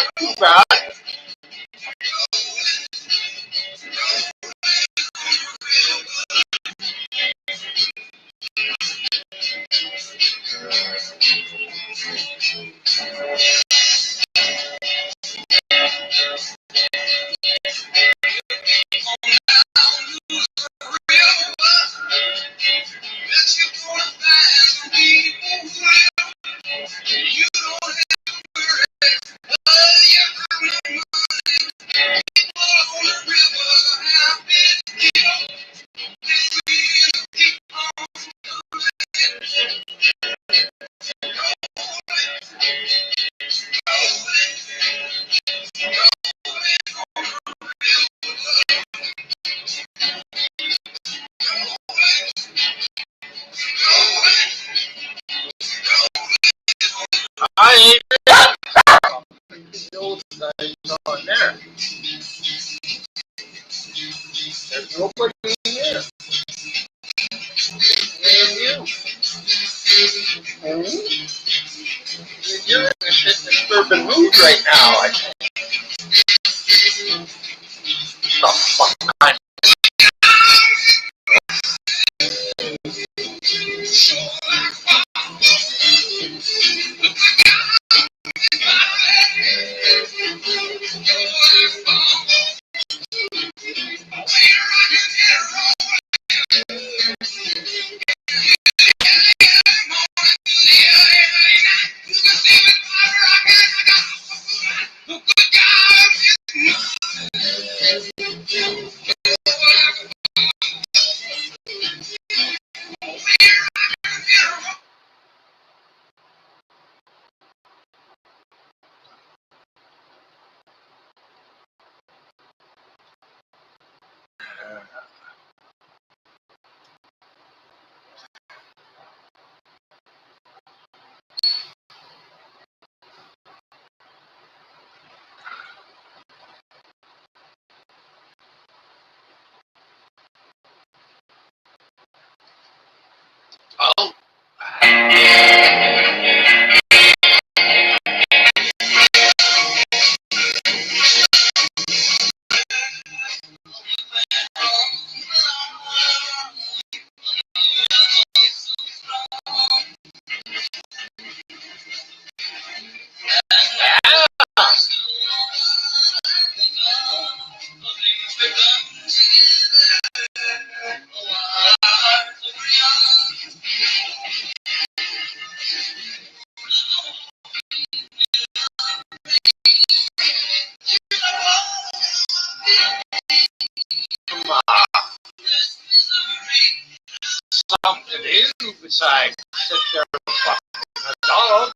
not too bad. I ain't those guys on there. There's nobody in here. Name you. Hmm? You're in a shit disturbing mood right now. I think. The fuck kind. Oh. Something to do besides sit there and fucking a dog.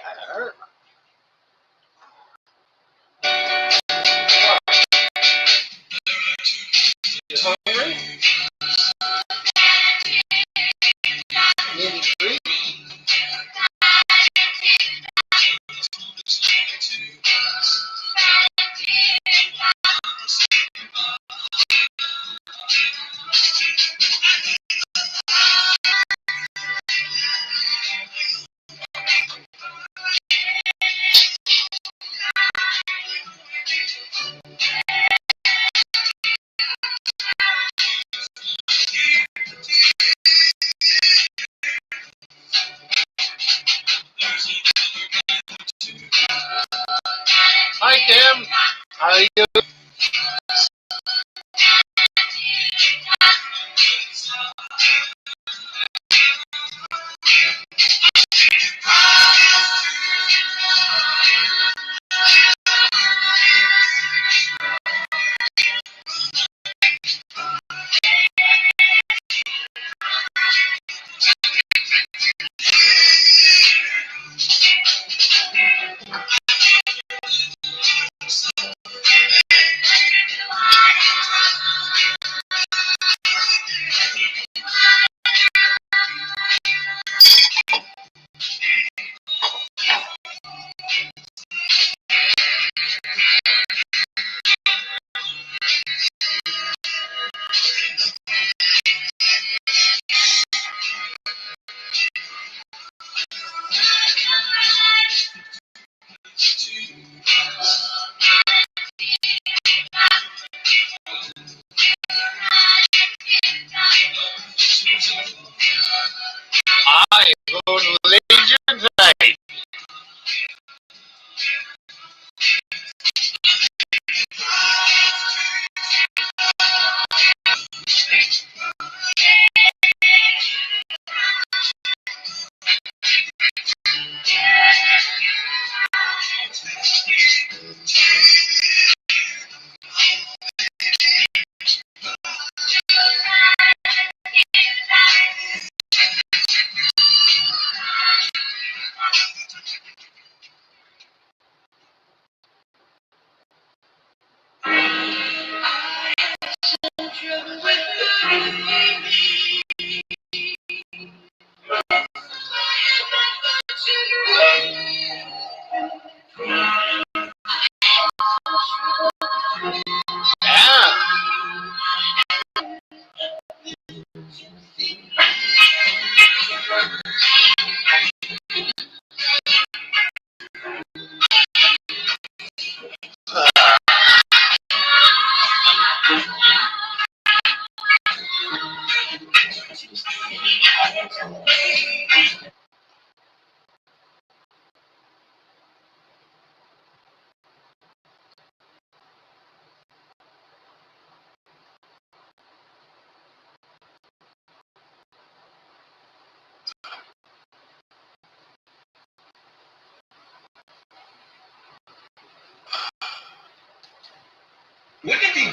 That hurt. You hungry? Need to eat? Hi, Kim. How are you?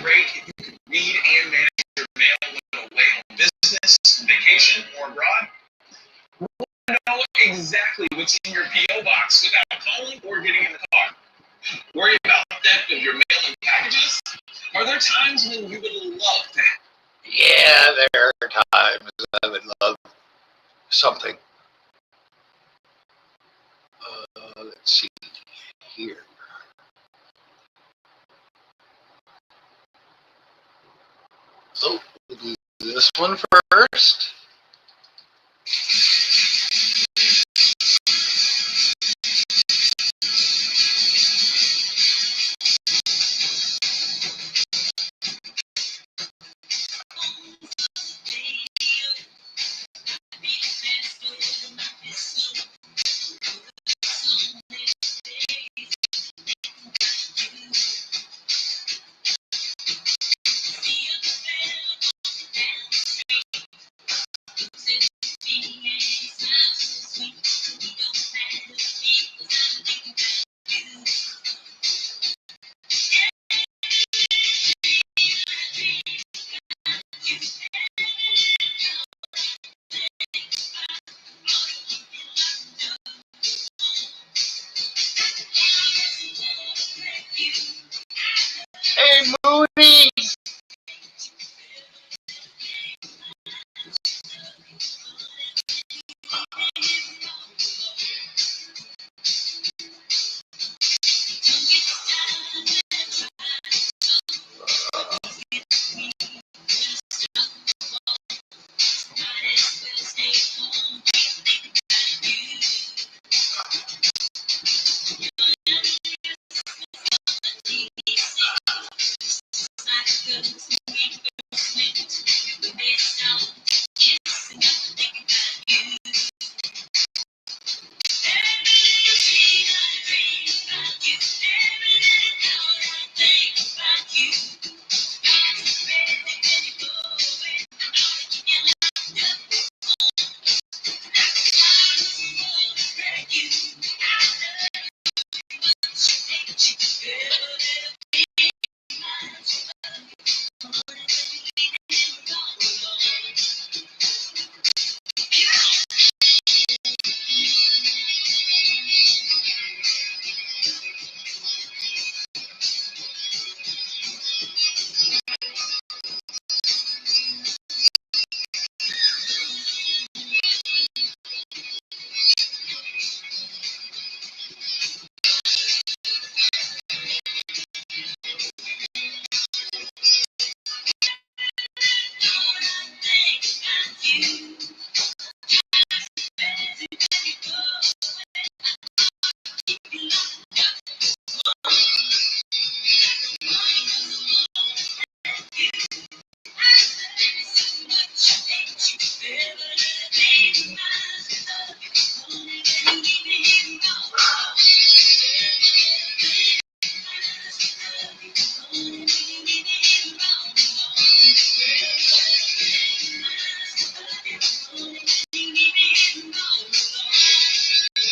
great if you could read and manage your mail when away on business, vacation, or abroad. We want to know exactly what's in your P.O. box without calling or getting in the car. Worry about theft of your mail and packages? Are there times when you would love that? Yeah, there are times I would love something. Let's see here. So we'll do this one first. Hey, Moody!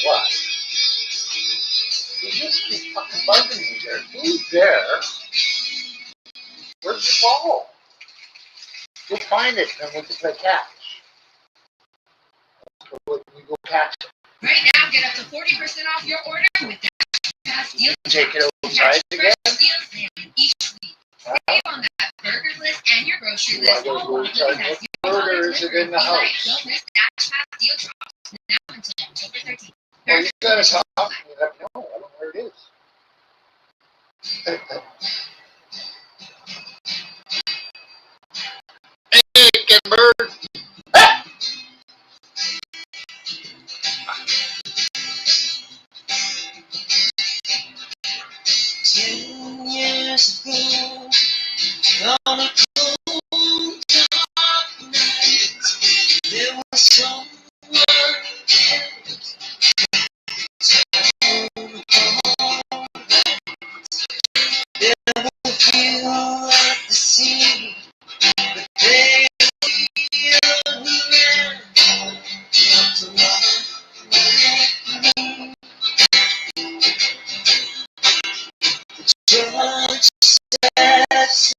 What? You just keep fucking bugging me there. Who's there? Where's the ball? We'll find it and we can play catch. We go catch it. Right now, get up to 40% off your order with that past deal. Take it outside again? Each week. Save on that burger list and your grocery list. All while looking at burgers are in the house. Don't miss Dash Pass deal drops now until October 13th. Well, you gotta talk. You have to know. I don't know where it is. Hey, get bird. Ah! 10 years ago, on a cold, dark night, there was someone there were few at the sea, but they who ran up to love me. The judge said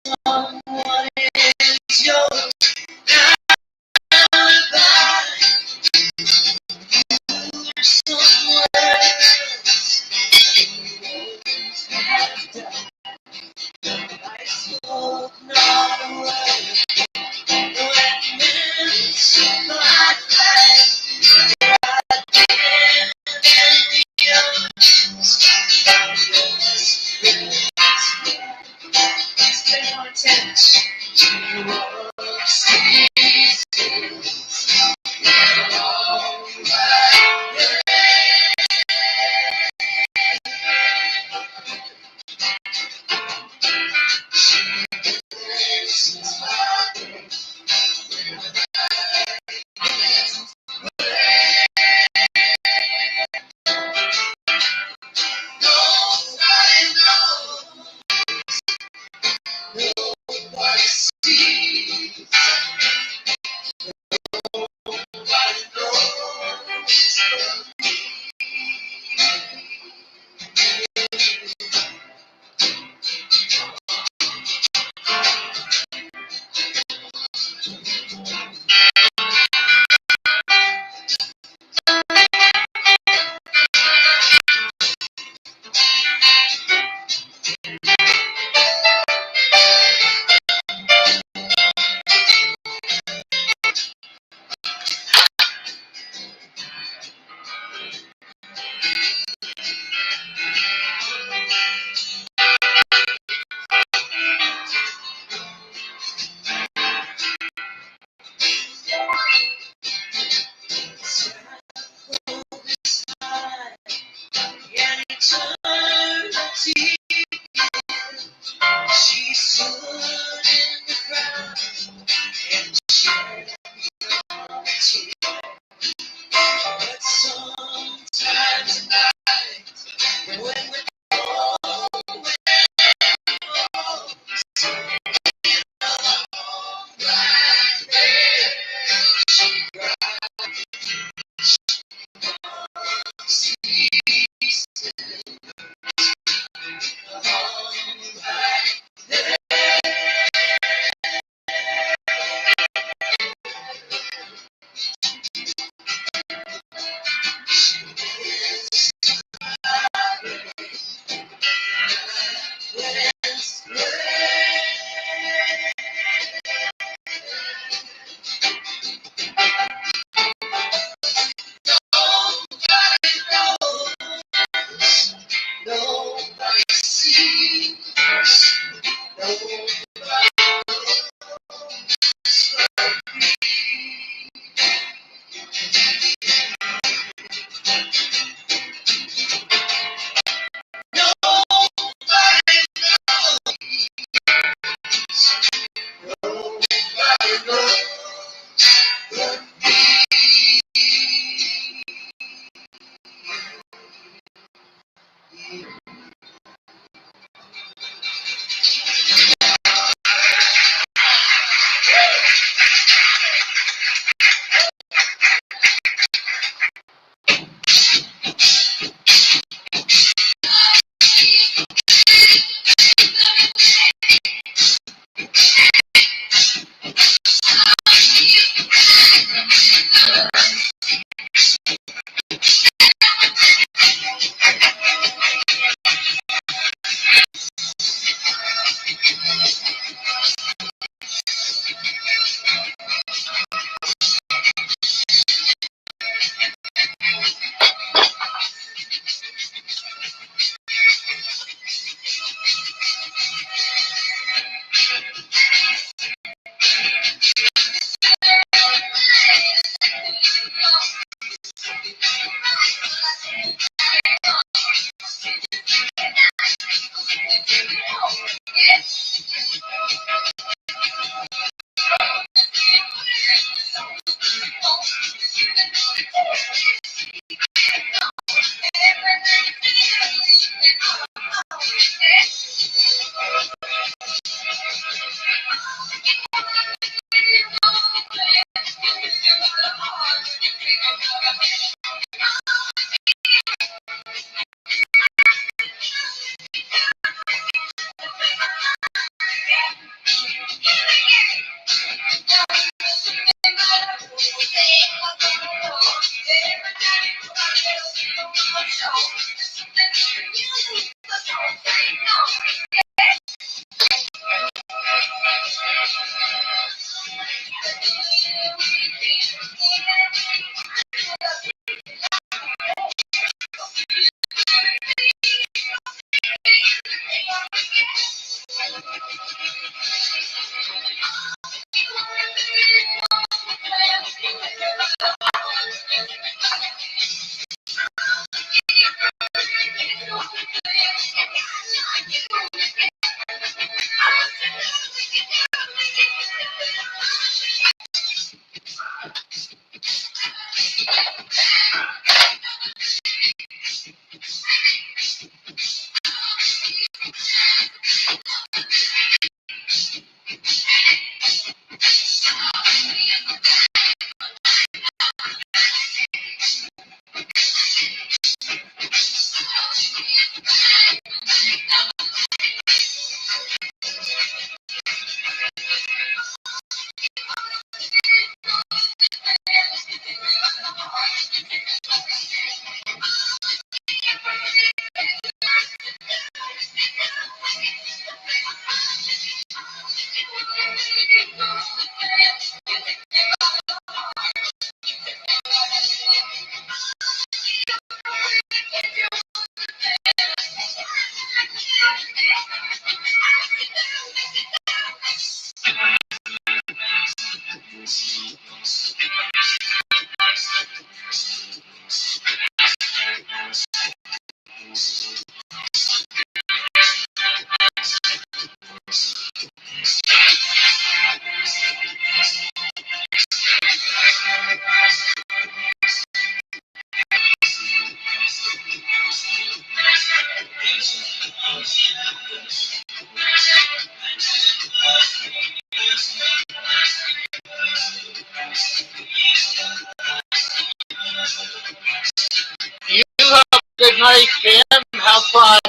You have a good night, Kim. Have fun.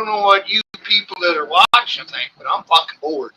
don't know what you people that are watching think, but I'm fucking bored.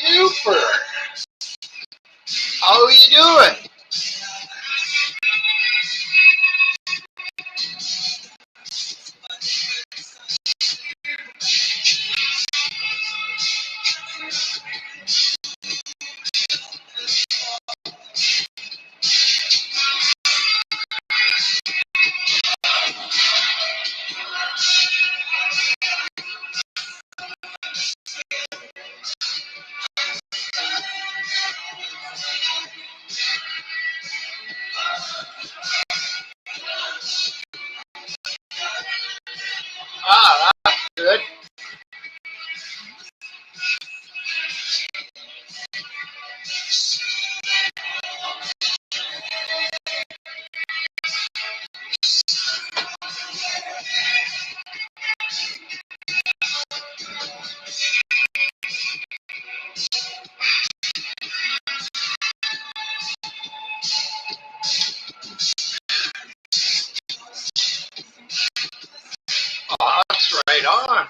Super. How are you doing? Ah, that's good. Oh, that's right on.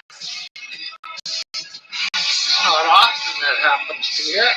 Not often that happens to you.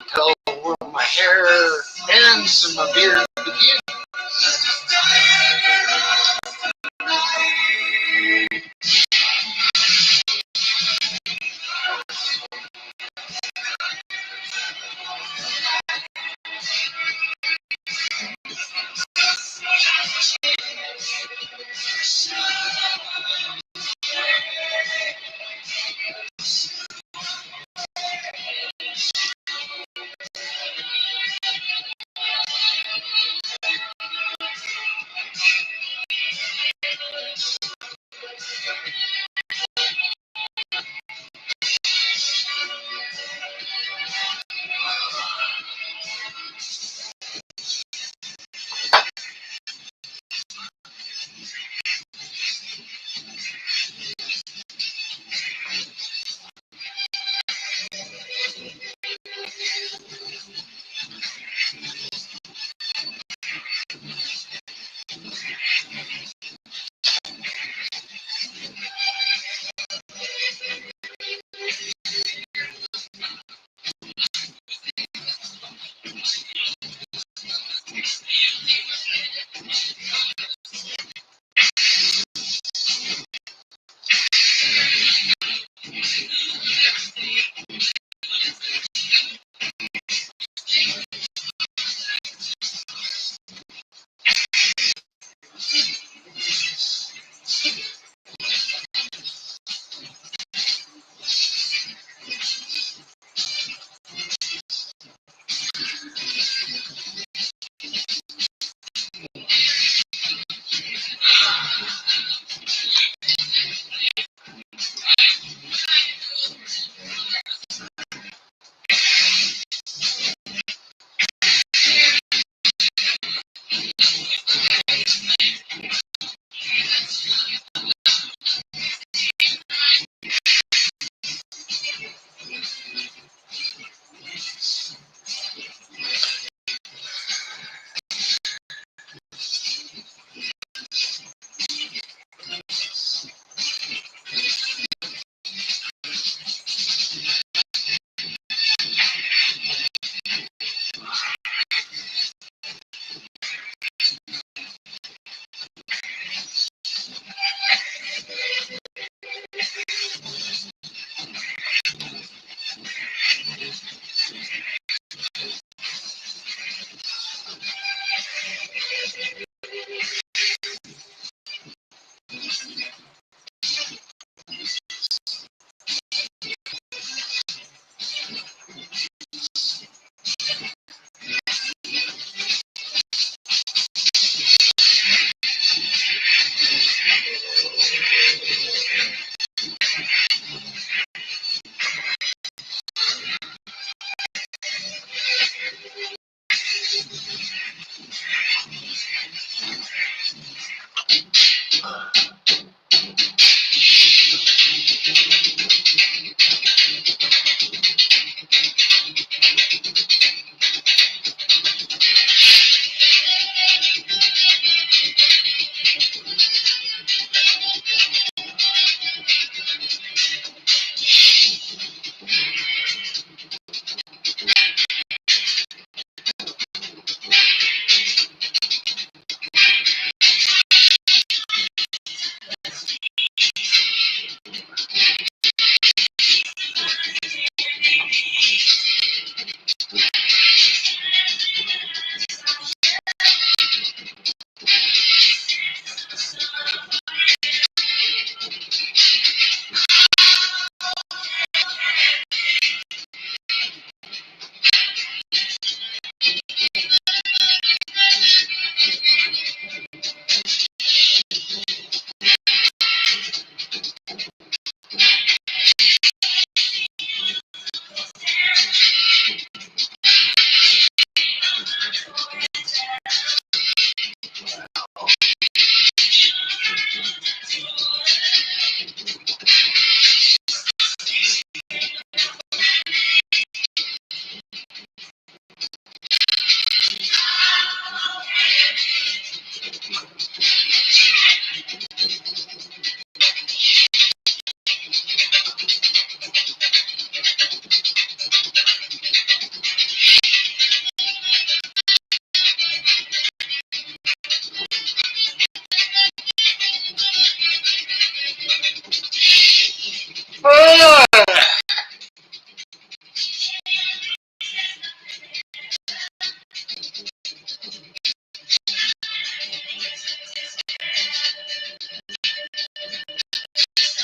Tell where my hair ends and my beard begins.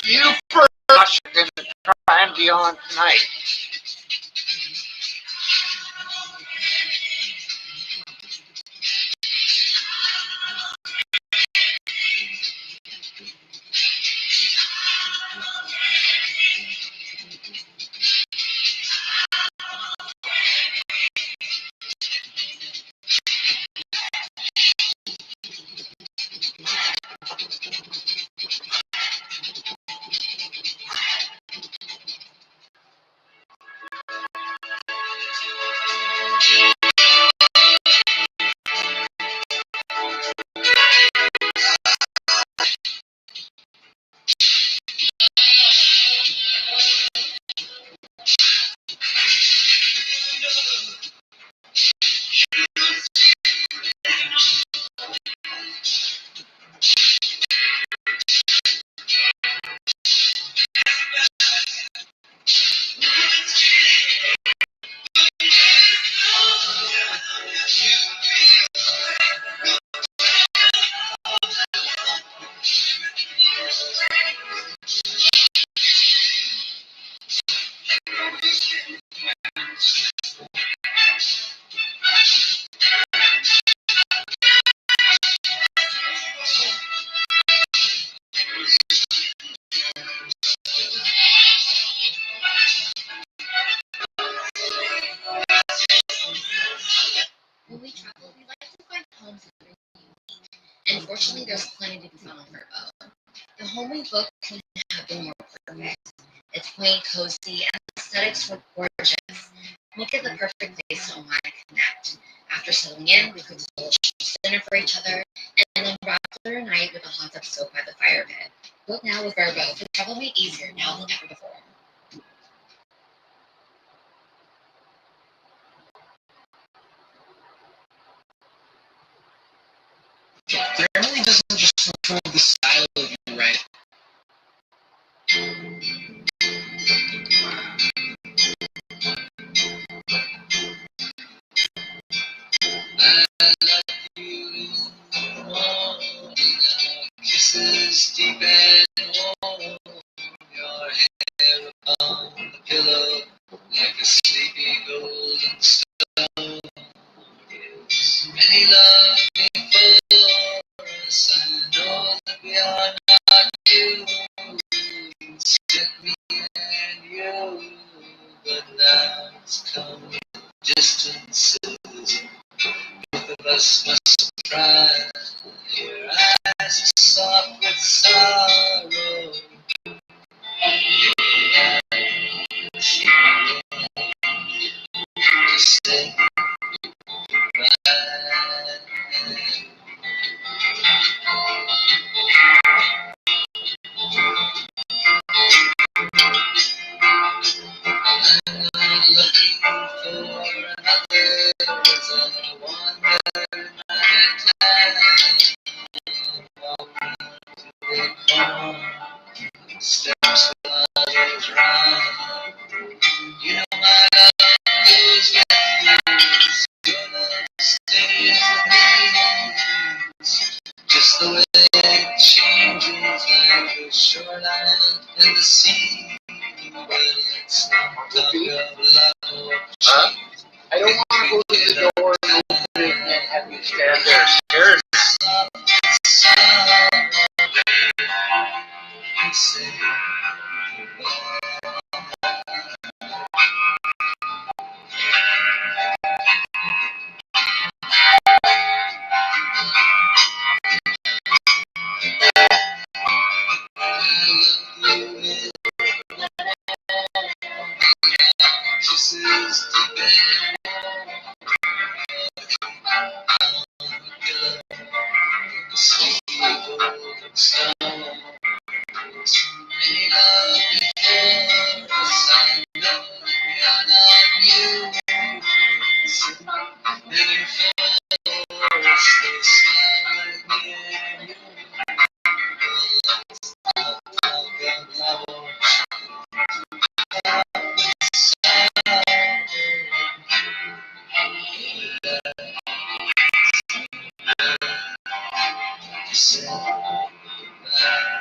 You first are going to try and be on tonight. When we travel, we like to find homes that are unique. And fortunately, there's plenty to be found on Vrbo. The home we booked couldn't have been more perfect. It's quaint, cozy, and the aesthetics were gorgeous. Make it the perfect place to unwind and connect. After settling in, we cooked a delicious dinner for each other, and then wrapped our night with a hot tub soak by the fire pit. Book now with Vrbo for travel made easier now than ever before. Family doesn't just control the style of you, right? I love you, oh, kisses deep and warm, your hair upon the pillow like a sleepy golden stone. Yes. Many love before us, I know that we are not you. Set me and you, but now it's come distances. Both of us must surprise. Your eyes are soft with sorrow. Your eyes say goodbye. I'm not looking for another as I wander my time. Walking to the corner, steps where others run. You know my love goes with you. Your love stays with me. Just the way it changes like the shoreline and the sea. Well, let's not talk of love. I don't want to go to the door and open it and have you stand there scared. Say, I love you in kisses deep and pillow, the sleepy golden stone. Many love before us, I know that we are not new. Living for us, they smile like me and you. Let's talk of love.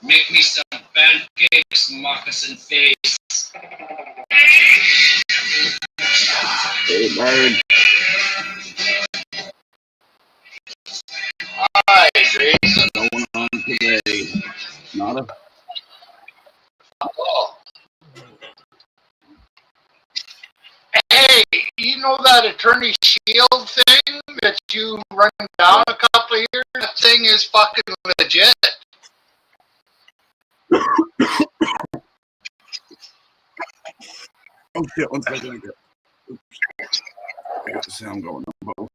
Make me some pancakes, moccasin face. Hey, Bird. Hi, Jason. What's going on today? Nada? Oh. Hey, you know that Attorney Shield thing that you run down a couple of years? That thing is fucking legit. Oh, shit. One second. I got the sound going on.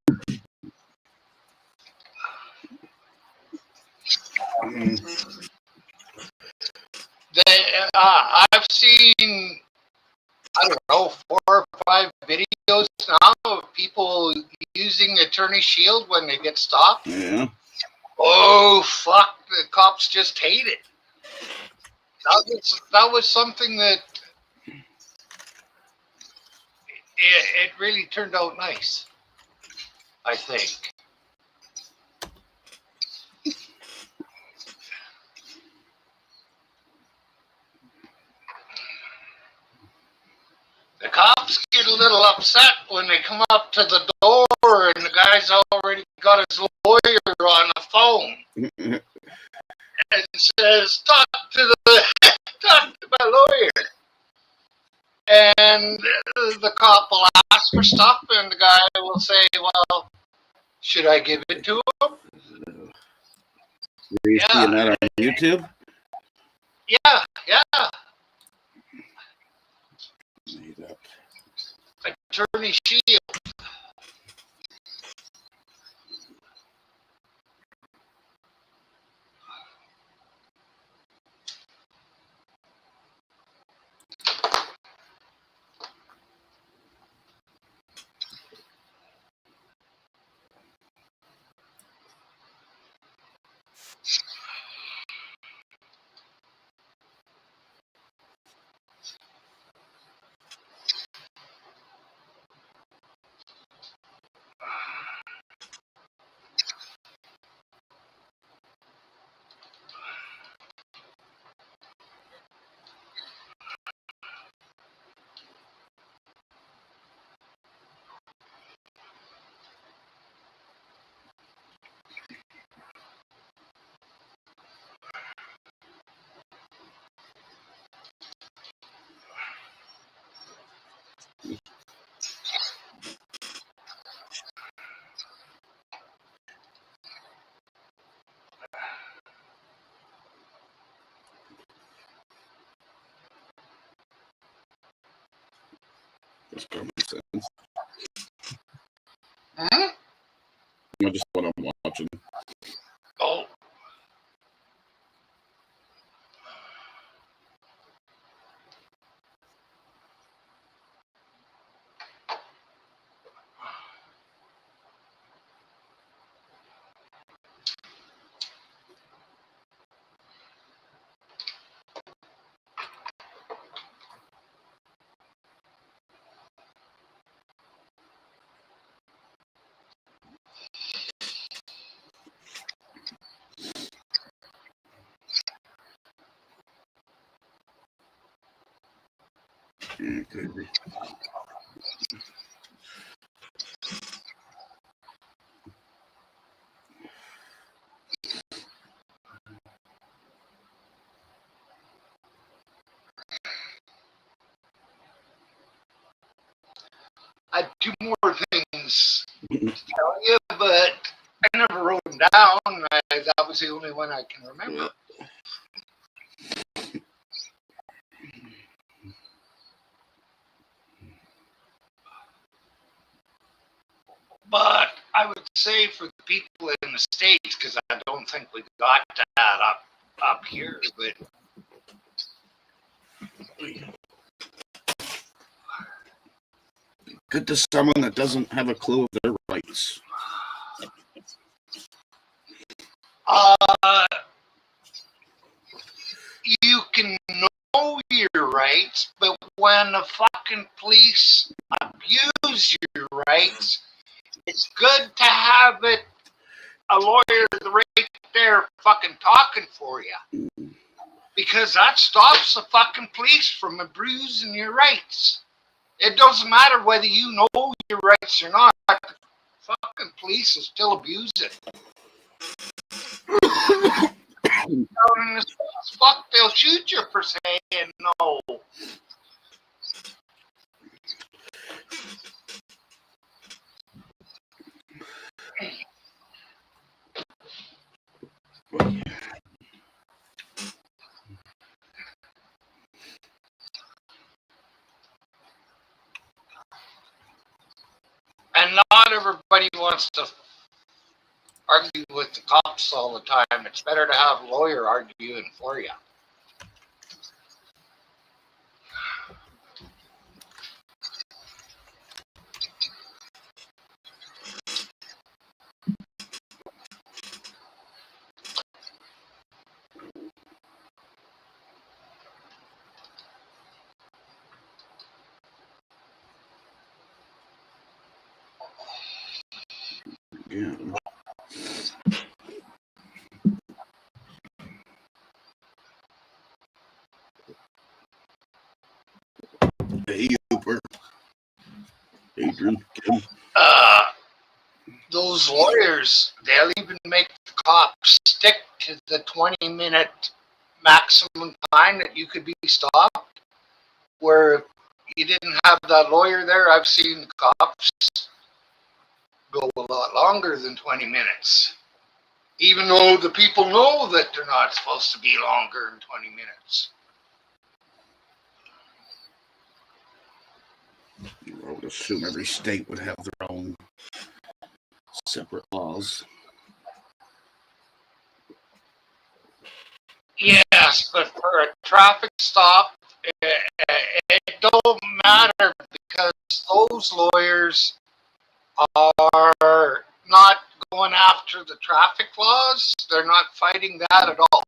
I've seen, I don't know, 4 or 5 videos now of people using Attorney Shield when they get stopped. Yeah. Oh, fuck, the cops just hate it. That was something that it really turned out nice, I think. The cops get a little upset when they come up to the door and the guy's already got his lawyer on the phone and says, talk to my lawyer. And the cop will ask for stuff and the guy will say, well, should I give it to him? Are you seeing that on YouTube? Yeah. Attorney Shield. That's common sense. Hmm? Not just what I'm watching. Oh. Yeah, could be. I have 2 more things to tell you, but I never wrote them down. That was the only one I can remember. But I would say for the people in the States, because I don't think we got that up here, but Good to someone that doesn't have a clue of their rights. You can know your rights, but when the fucking police abuse your rights, it's good to have a lawyer right there fucking talking for you. Because that stops the fucking police from abusing your rights. It doesn't matter whether you know your rights or not. The fucking police will still abuse it. Fuck, they'll shoot you for saying no. And not everybody wants to argue with the cops all the time. It's better to have a lawyer arguing for you. Yeah. Hey, Hooper. Adrian. Kim. Those lawyers, they'll even make the cops stick to the 20-minute maximum time that you could be stopped. Where if you didn't have that lawyer there, I've seen the cops go a lot longer than 20 minutes. Even though the people know that they're not supposed to be longer than 20 minutes. I would assume every state would have their own separate laws. Yes, but for a traffic stop, it don't matter because those lawyers are not going after the traffic laws. They're not fighting that at all.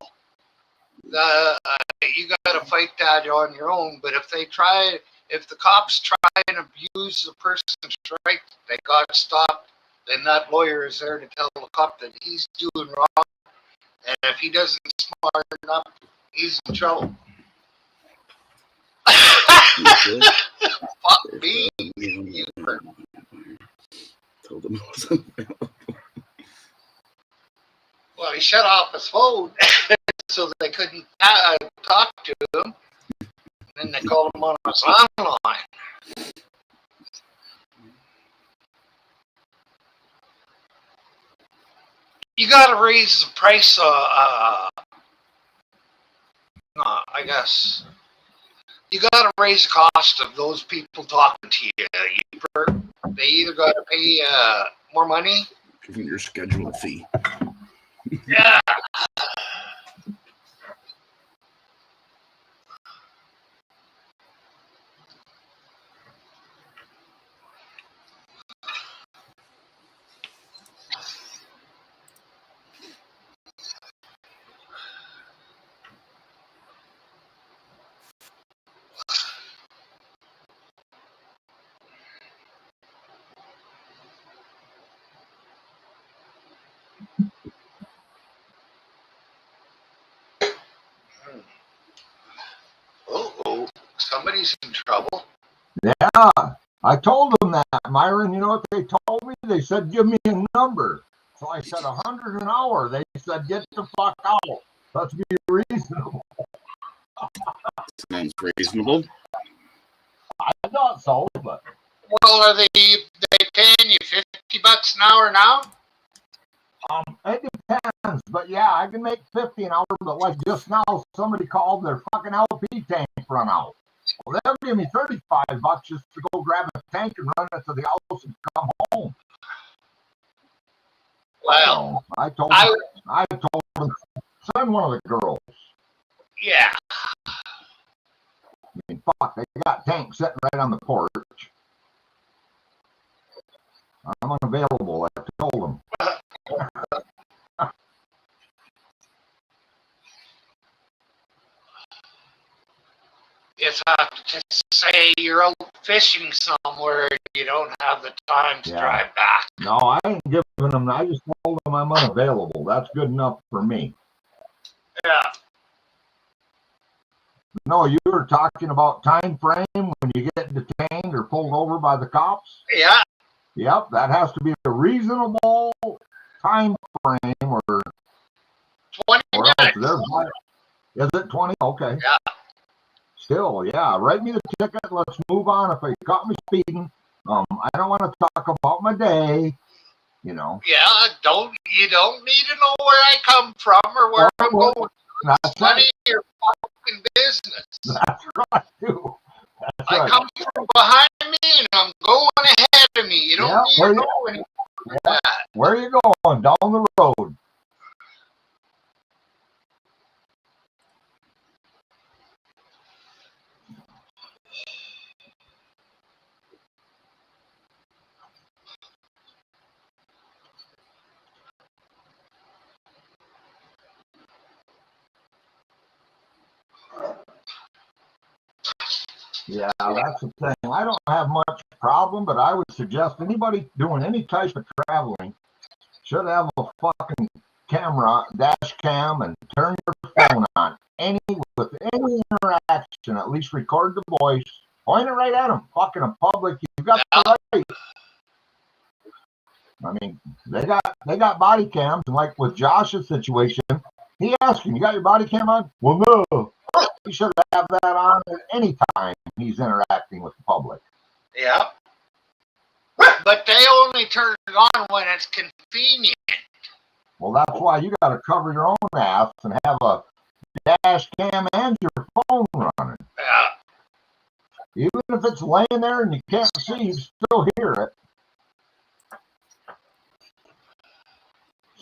You got to fight that on your own. But if the cops try and abuse the person's right, they got stopped. Then that lawyer is there to tell the cop that he's doing wrong. And if he doesn't smarten up, he's in trouble. Okay. Fuck me. Told them Well, he shut off his phone so they couldn't talk to him. And then they called him on his landline. You got to raise the price. I guess you got to raise the cost of those people talking to you. They either got to pay more money. giving your schedule a fee. Yeah. Uh-oh, somebody's in trouble. Yeah, I told them that, Myron. You know what they told me? They said, give me a number. So I said, 100 an hour. They said, get the fuck out. Let's be reasonable. Sounds reasonable. I thought so, but. Well, are they paying you $50 an hour now? It depends, but yeah, I can make 50 an hour, but like just now, somebody called their fucking LP tank run out. Well, they'll give me $35 just to go grab a tank and run it to the house and come home. Well, so I told them, send one of the girls. Yeah. I mean, fuck, they got tanks sitting right on the porch. I'm unavailable. I told him. It's hard to say you're out fishing somewhere, you don't have the time to drive back. No, I ain't giving him. I just told him I'm unavailable. That's good enough for me. Yeah. No, you were talking about time frame when you get detained or pulled over by the cops? Yeah. Yep, that has to be a reasonable time frame or 20 else minutes. Is it 20? Okay. Yeah. Still, yeah. Write me the ticket. Let's move on. If they caught me speeding, I don't want to talk about my day. You know. Yeah, you don't need to know where I come from or where I'm going. It's none of your fucking business. That's right, too. That's I come from behind me and I'm going ahead of me. You don't need to know anything like that. Where are you going? Down the road. Yeah, that's the thing. I don't have much problem, but I would suggest anybody doing any type of traveling should have a fucking camera, dash cam, and turn your phone on. With any interaction, at least record the voice. Point it right at them. Fucking in public, you got the right. I mean, they got body cams, and like with Josh's situation, he asked him, "You got your body cam on?" Well, no. He should have that on at any time he's interacting with the public. Yeah. But they only turn it on when it's convenient. Well, that's why you got to cover your own ass and have a dash cam and your phone running. Yeah. Even if it's laying there and you can't see, you still hear it.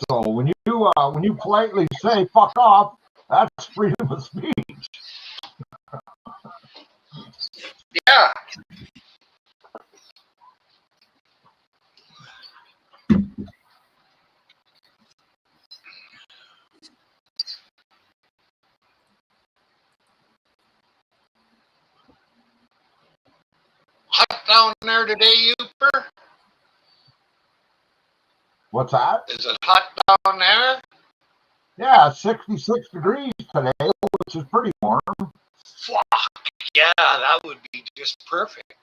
So when you politely say "fuck off," that's freedom of speech. Yeah. Hot down there today, Uper? What's that? Is it hot down there? Yeah, 66 degrees today, which is pretty warm. Fuck. Yeah, that would be just perfect.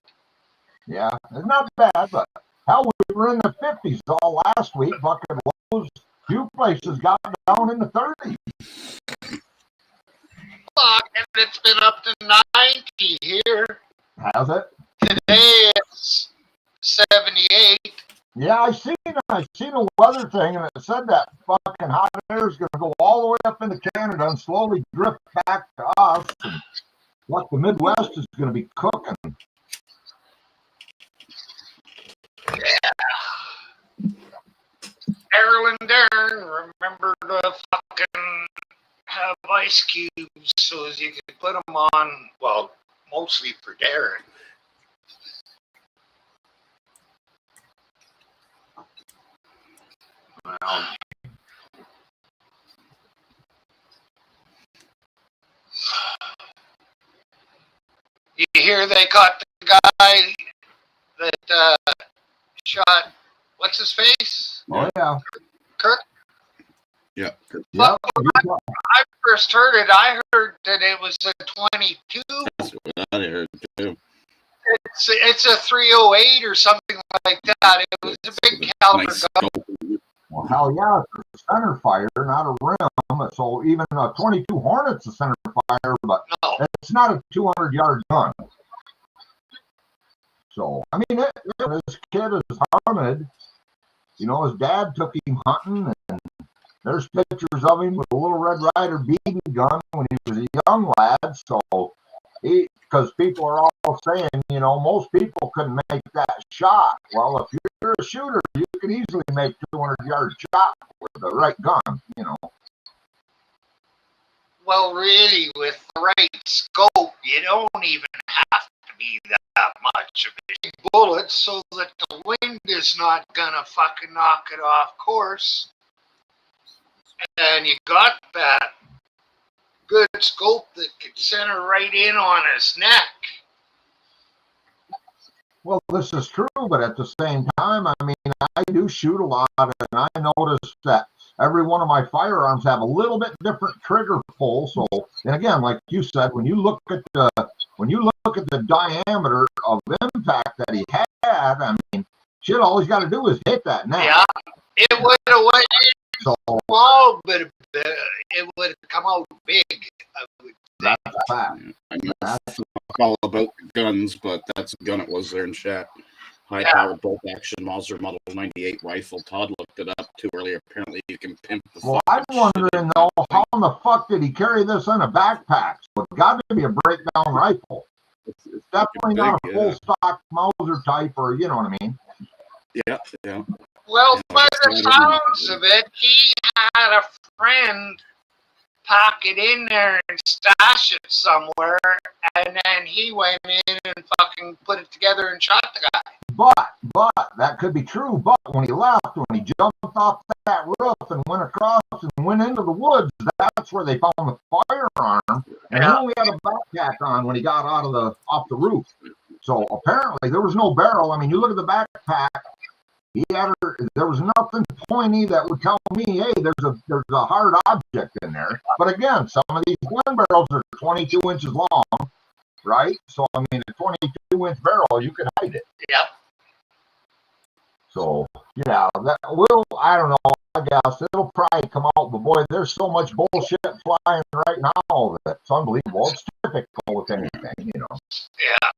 Yeah, it's not bad, but hell, we were in the 50s all last week. Fucking lows, few places got down in the 30s. Fuck, and it's been up to 90 here. Has it? Today it's 78. Yeah, I seen a weather thing, and it said that fucking hot air is going to go all the way up into Canada and slowly drift back to us. And what the Midwest is going to be cooking. Yeah. Errol and Darren, remember to fucking have ice cubes so as you could put them on, well, mostly for Darren. Well, you hear they caught the guy that shot, what's his face? Oh, yeah. Kirk? Yeah. But when I first heard it, I heard that it was a 22. That's what I heard too. It's a 308 or something like that. It was a big caliber gun. Well, hell yeah, it's a center fire, not a rim. So even a 22 Hornet's a center fire, but it's not a 200-yard gun. So, I mean, this kid is hunted. You know, his dad took him hunting, and there's pictures of him with a little Red Ryder BB gun when he was a young lad. So, because people are all saying, you know, most people couldn't make that shot. Well, if you're a shooter, you can easily make 200-yard shot with the right gun, you know. Well, really, with the right scope, you don't even have to be that much of a bullet so that the wind is not gonna fucking knock it off course. And you got that good scope that could center right in on his neck. Well, this is true, but at the same time, I mean, I do shoot a lot, and I noticed that every one of my firearms have a little bit different trigger pull. So, and again, like you said, when you look at the diameter of impact that he had, I mean, shit, all he's got to do is hit that neck. Yeah, it would have went So small, but it would have come out big. that's a fact. I know it's not all about guns, but that's a gun it was there in chat. High-powered bolt-action Mauser Model 98 rifle. Todd looked it up too early. Apparently, you can pimp the. Well, I'm wondering though, how in the fuck did he carry this in a backpack? So it's got to be a breakdown rifle. It's definitely not a full stock Mauser type, or you know what I mean? Yeah, yeah. Well, by the sounds of it, he had a friend pack it in there and stash it somewhere, and then he went in and fucking put it together and shot the guy. But that could be true. But when he left, when he jumped off that roof and went across and went into the woods, that's where they found the firearm. And he only had a backpack on when he got off the roof. So apparently there was no barrel. I mean, you look at the backpack. There was nothing pointy that would tell me, hey, there's a hard object in there. But again, some of these gun barrels are 22 inches long, right? So I mean, a 22-inch barrel, you can hide it. Yep. So yeah, I don't know. I guess it'll probably come out. But boy, there's so much bullshit flying right now that it's unbelievable. It's typical with anything, you know. Yeah.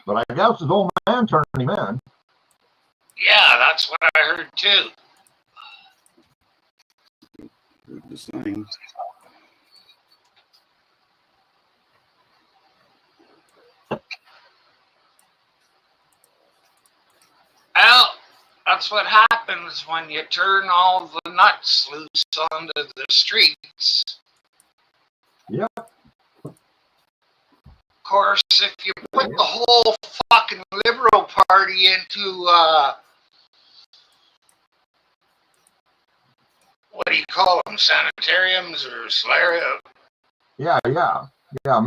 But I guess his old man turned him in. Yeah, that's what I heard too. The sign. Well, that's what happens when you turn all the nuts loose onto the streets. Yep. Of course, if you put the whole fucking Liberal Party into, what do you call them, sanitariums or solarium? Yeah,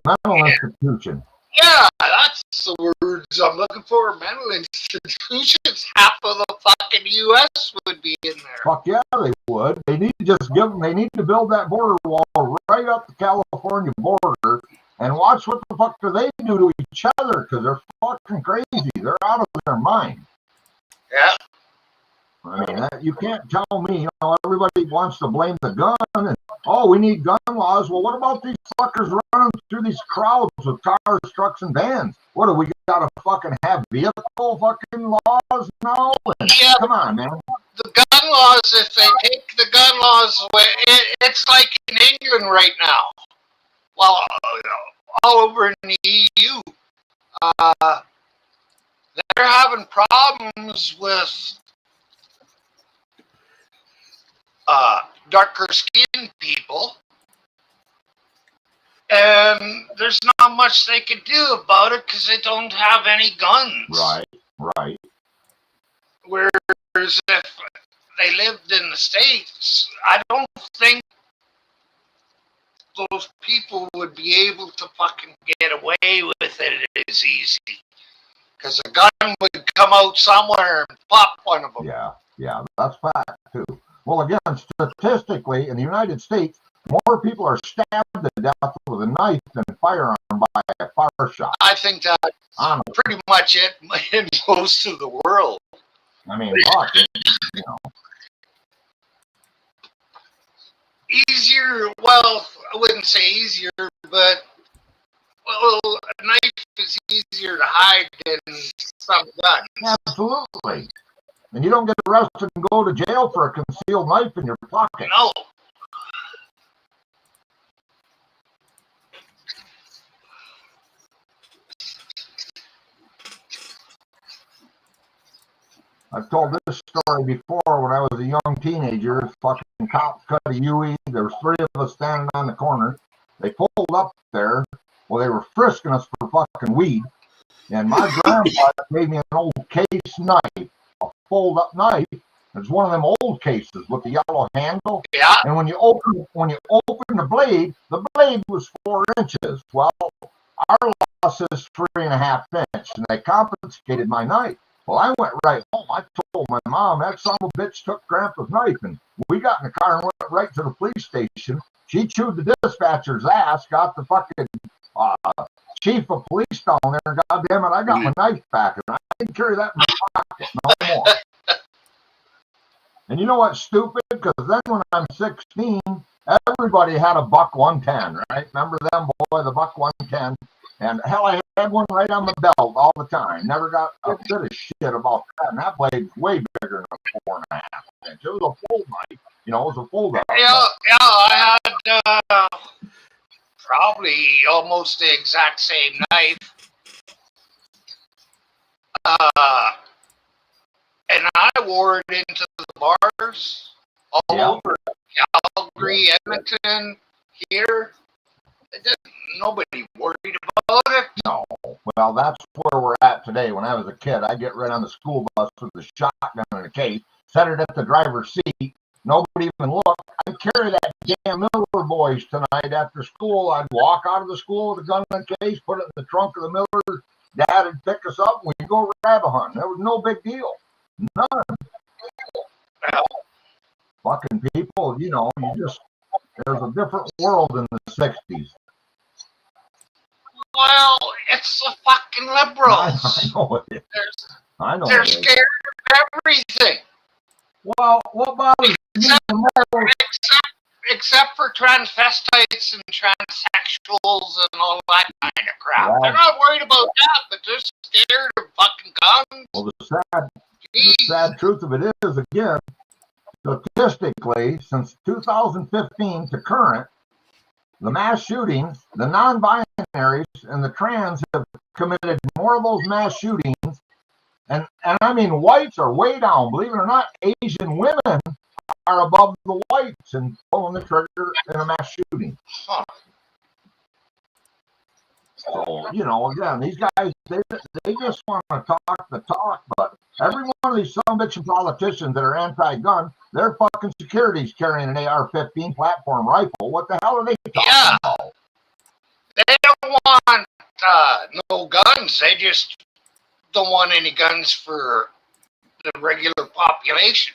mental institution. Yeah, that's the words I'm looking for. Mental institutions. Half of the fucking U.S. would be in there. Fuck yeah, they would. They need to they need to build that border wall right up the California border and watch what the fuck do they do to each other, because they're fucking crazy. They're out of their mind. Yeah. I mean, you can't tell me, everybody wants to blame the gun and, we need gun laws. Well, what about these fuckers running through these crowds with cars, trucks, and vans? What do we got to fucking have vehicle fucking laws now? Yeah, come on, man. The gun laws, if they take the gun laws away, it's like in England right now. Well, all over in the EU, they're having problems with darker skinned people, and there's not much they can do about it because they don't have any guns. Right. Whereas if they lived in the States, I don't think those people would be able to fucking get away with it as easy. Because a gun would come out somewhere and pop one of them. Yeah, that's fact too. Well, again, statistically, in the United States, more people are stabbed to death with a knife than a firearm by a fire shot. I think that's pretty much it in most of the world. I mean, fuck it, Easier, well, I wouldn't say easier, but a knife is easier to hide than some guns. Absolutely. And you don't get arrested and go to jail for a concealed knife in your pocket. No. I've told this story before when I was a young teenager. Fucking cops cut a UE. There was 3 of us standing on the corner. They pulled up there. Well, they were frisking us for fucking weed. And my grandpa gave me an old case knife, a fold-up knife. It's one of them old cases with the yellow handle. Yeah. And when you open the blade was 4 inches. Well, our loss is 3.5 inches, and they confiscated my knife. Well, I went right home. I told my mom that son of a bitch took Grandpa's knife, and we got in the car and went right to the police station. She chewed the dispatcher's ass, got the fucking chief of police down there, and goddamn it, I got my knife back, and I didn't carry that in my pocket no more. And you know what's stupid? Because then when I'm 16, everybody had a buck 110, right? Remember them, boy, the buck 110? And hell, I had one right on the belt all the time. Never got a bit of shit about that. And that blade's way bigger than a 4.5 inch. It was a full knife. You know, it was a full knife. Yeah, I had probably almost the exact same knife. And I wore it into the bars all over Calgary, Edmonton, here. Nobody worried about it. No. Well, that's where we're at today. When I was a kid, I'd get right on the school bus with a shotgun in a case, set it at the driver's seat. Nobody even looked. I'd carry that damn Miller Boys tonight after school. I'd walk out of the school with a gun in a case, put it in the trunk of the Miller. Dad would pick us up, and we'd go rabbit hunting. There was no big deal. None. Fucking people, you know, there's a different world in the 60s. Well, it's the fucking liberals. I know it is. I know They're it is. scared of everything. Well, what bothers me the most? Except for transvestites and transsexuals and all that kind of crap. Well, They're not worried about that, but they're scared of fucking guns. Well, the sad truth of it is, again, statistically, since 2015 to current, the mass shootings, the non-binaries, and the trans have committed more of those mass shootings. And I mean, whites are way down. Believe it or not, Asian women are above the whites and pulling the trigger in a mass shooting. Huh. So, you know, again, these guys, they just want to talk the talk, but every one of these son-of-bitch politicians that are anti-gun, their fucking security's carrying an AR-15 platform rifle. What the hell are they talking about? They don't want no guns. They just don't want any guns for the regular population.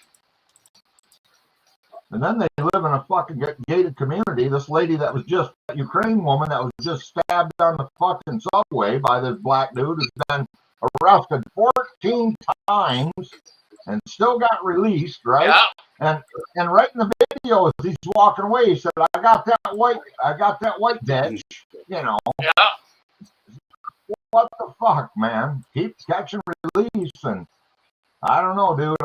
And then they live in a fucking gated community. This lady that was just, a Ukraine woman that was just stabbed on the fucking subway by this black dude has been arrested 14 times and still got released, right? Yeah. And right in the video as he's walking away, he said, I got that white bitch, you know. Yeah. What the fuck, man? Keep catch and release, and I don't know, dude.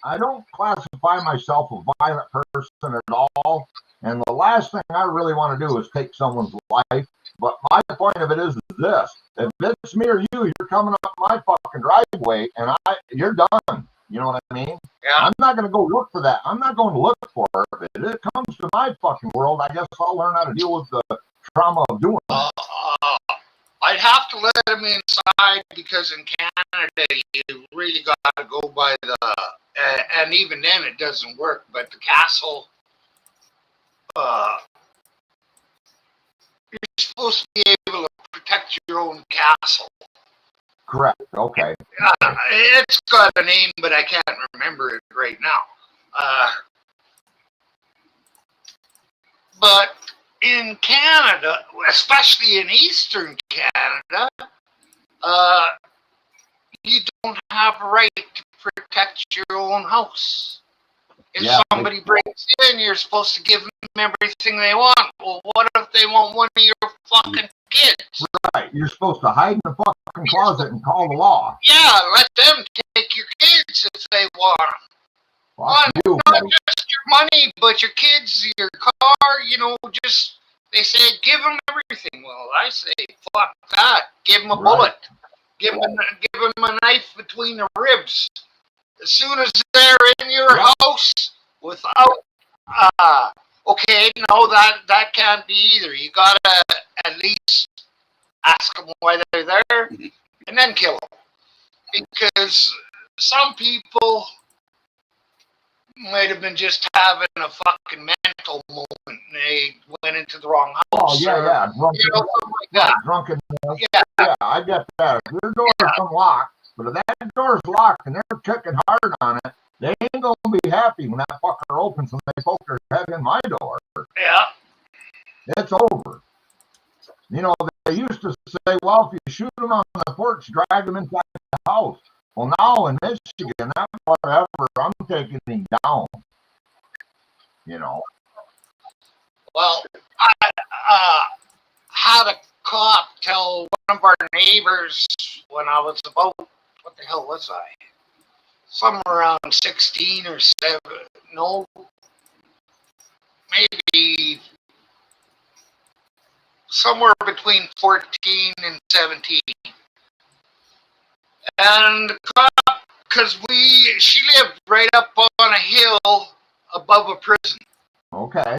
I don't classify myself a violent person at all. And the last thing I really want to do is take someone's life. But my point of it is this: if it's me or you, you're coming up my fucking driveway, and you're done. You know what I mean? Yeah. I'm not going to go look for that. I'm not going to look for it. If it comes to my fucking world, I guess I'll learn how to deal with the trauma of doing it. I'd have to let him inside because in Canada you really got to go by the, and even then it doesn't work. But the castle, you're supposed to be able to protect your own castle. Correct. Okay. It's got a name, but I can't remember it right now. But in Canada, especially in Eastern Canada, you don't have a right to protect your own house. If somebody breaks in, you're supposed to give them everything they want. Well, what if they want one of your fucking kids? Right. You're supposed to hide in the fucking closet and call the law. Yeah, let them take your kids if they want them. Not just your money, but your kids, your car, you know, just, they say, give them everything. Well, I say, fuck that. Give them a bullet. Give them a knife between the ribs. As soon as they're in your house, without, okay, no, that can't be either. You gotta at least ask them why they're there, and then kill them. Because some people might have been just having a fucking mental moment and they went into the wrong house. Oh, yeah, or, yeah. Drunken, you know, something like yeah, that. drunken. Yeah. Yeah, I get that. If your door is unlocked, but if that door's locked and they're kicking hard on it, they ain't gonna be happy when that fucker opens and they poke their head in my door. Yeah. It's over. You know, they used to say, well, if you shoot them on the porch, drag them inside the house. Well, now in Michigan, that whatever, I'm taking him down. You know. Well, I had a cop tell one of our neighbors when I was about, what the hell was I? Somewhere around 16 or 7. No, maybe somewhere between 14 and 17. And the cop, because she lived right up on a hill above a prison. Okay.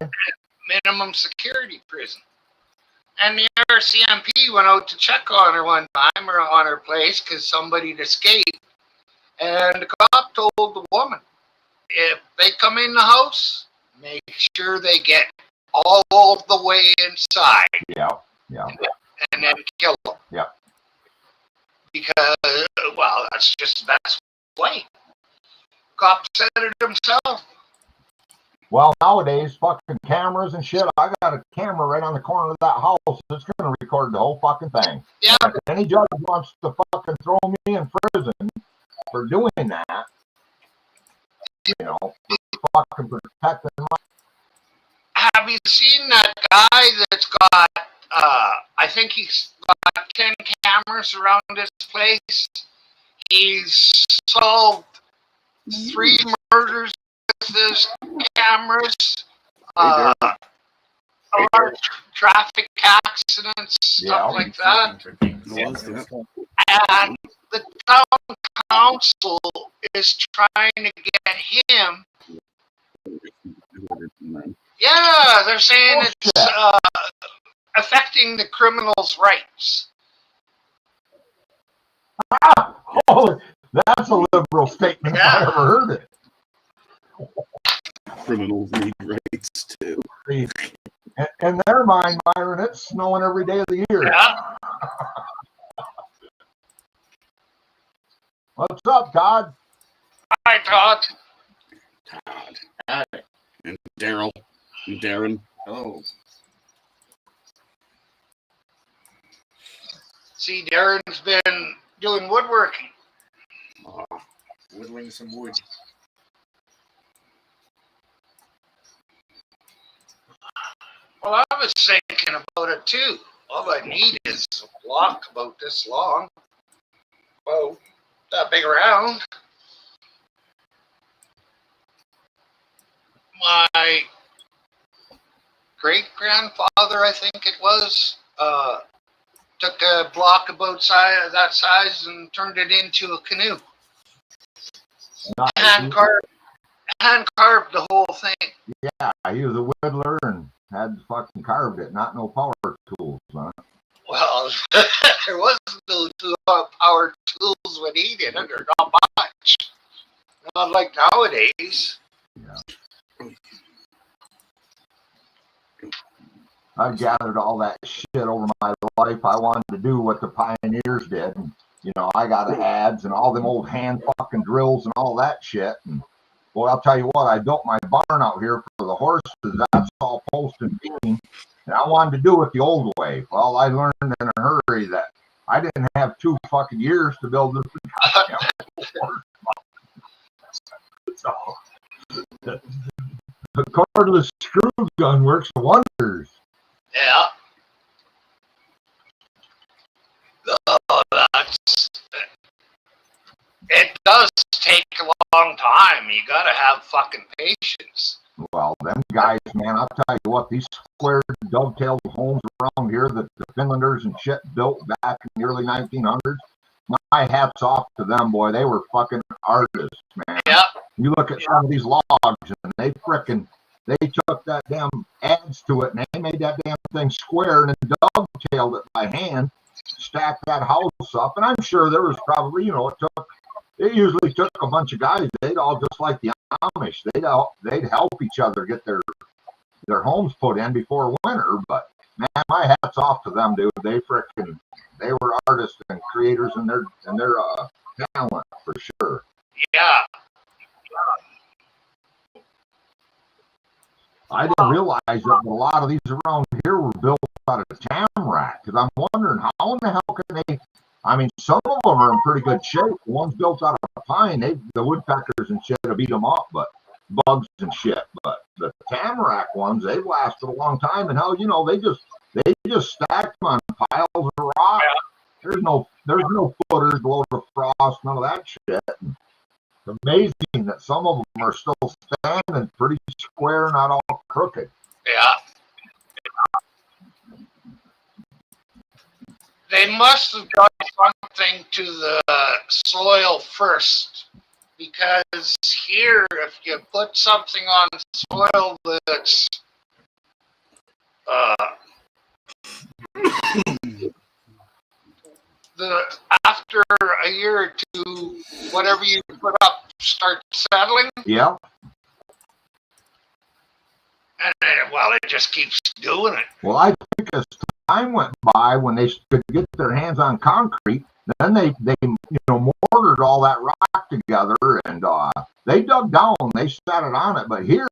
Minimum security prison. And the RCMP went out to check on her one time or on her place because somebody had escaped. And the cop told the woman, if they come in the house, make sure they get all the way inside. Yeah, yeah. And then kill them. Yeah. Because, well, that's just the best way. Cop said it himself. Well, nowadays, fucking cameras and shit, I got a camera right on the corner of that house that's going to record the whole fucking thing. Yeah. If any judge wants to fucking throw me in prison for doing that, you know, fucking protecting my... Have you seen that guy that's got, I think he's got 10 cameras around his place? He's solved 3 murders with his cameras, a lot of traffic accidents, stuff like that. And the town council is trying to get him. Yeah, they're saying it's affecting the criminals' rights. Oh, that's a liberal statement if I ever heard it. Criminals need rights too. In their mind, Byron, it's snowing every day of the year. Yeah. What's up, Todd? Hi, Todd. Todd. And Daryl. And Darren. Hello. See, Darren's been doing woodworking. Whittling some wood. Well, I was thinking about it too. All I need is a block about this long. Well, that big around. My great-grandfather, I think it was, took a block about that size and turned it into a canoe. Hand carved the whole thing. Yeah, he was a whittler and had fucking carved it, not no power tools, huh? Well, there wasn't no power tools when he did it, or not much. Not like nowadays. Yeah. I've gathered all that shit over my life. I wanted to do what the pioneers did. And, you know, I got ads and all them old hand fucking drills and all that shit. And, well, I'll tell you what, I built my barn out here for the horses. That's all post and beam. And I wanted to do it the old way. Well, I learned in a hurry that I didn't have 2 fucking years to build this. So, the cordless screw gun works wonders. Yeah. It does take a long time. You gotta have fucking patience. Well, them guys, man, I'll tell you what, these square dovetailed homes around here that the Finlanders and shit built back in the early 1900s, my hat's off to them, boy. They were fucking artists, man. Yeah. You look at some of these logs, and they took that damn adze to it, and they made that damn thing square and then dovetailed it by hand. stack that house up. And I'm sure there was probably, you know, it usually took a bunch of guys. They'd all just like the Amish. They'd help each other get their homes put in before winter. But man, my hat's off to them, dude. They were artists and creators in their talent for sure. Yeah. I didn't realize that a lot of these around here were built out of tamarack, because I'm wondering how in the hell can they. I mean, some of them are in pretty good shape. The ones built out of pine, the woodpeckers and shit have beat them up, but bugs and shit. But the tamarack ones, they've lasted a long time, and how, you know, they just stacked them on piles of rock. There's no footers below the frost, none of that shit. And it's amazing that some of them are still standing pretty square, not all crooked. Yeah. They must have done something to the soil first, because here, if you put something on soil that's after a year or two, whatever you put up starts settling. Yeah. And it just keeps doing it. Well, I think as time went by, when they could get their hands on concrete, then they mortared all that rock together, and they dug down, they sat it on it. But here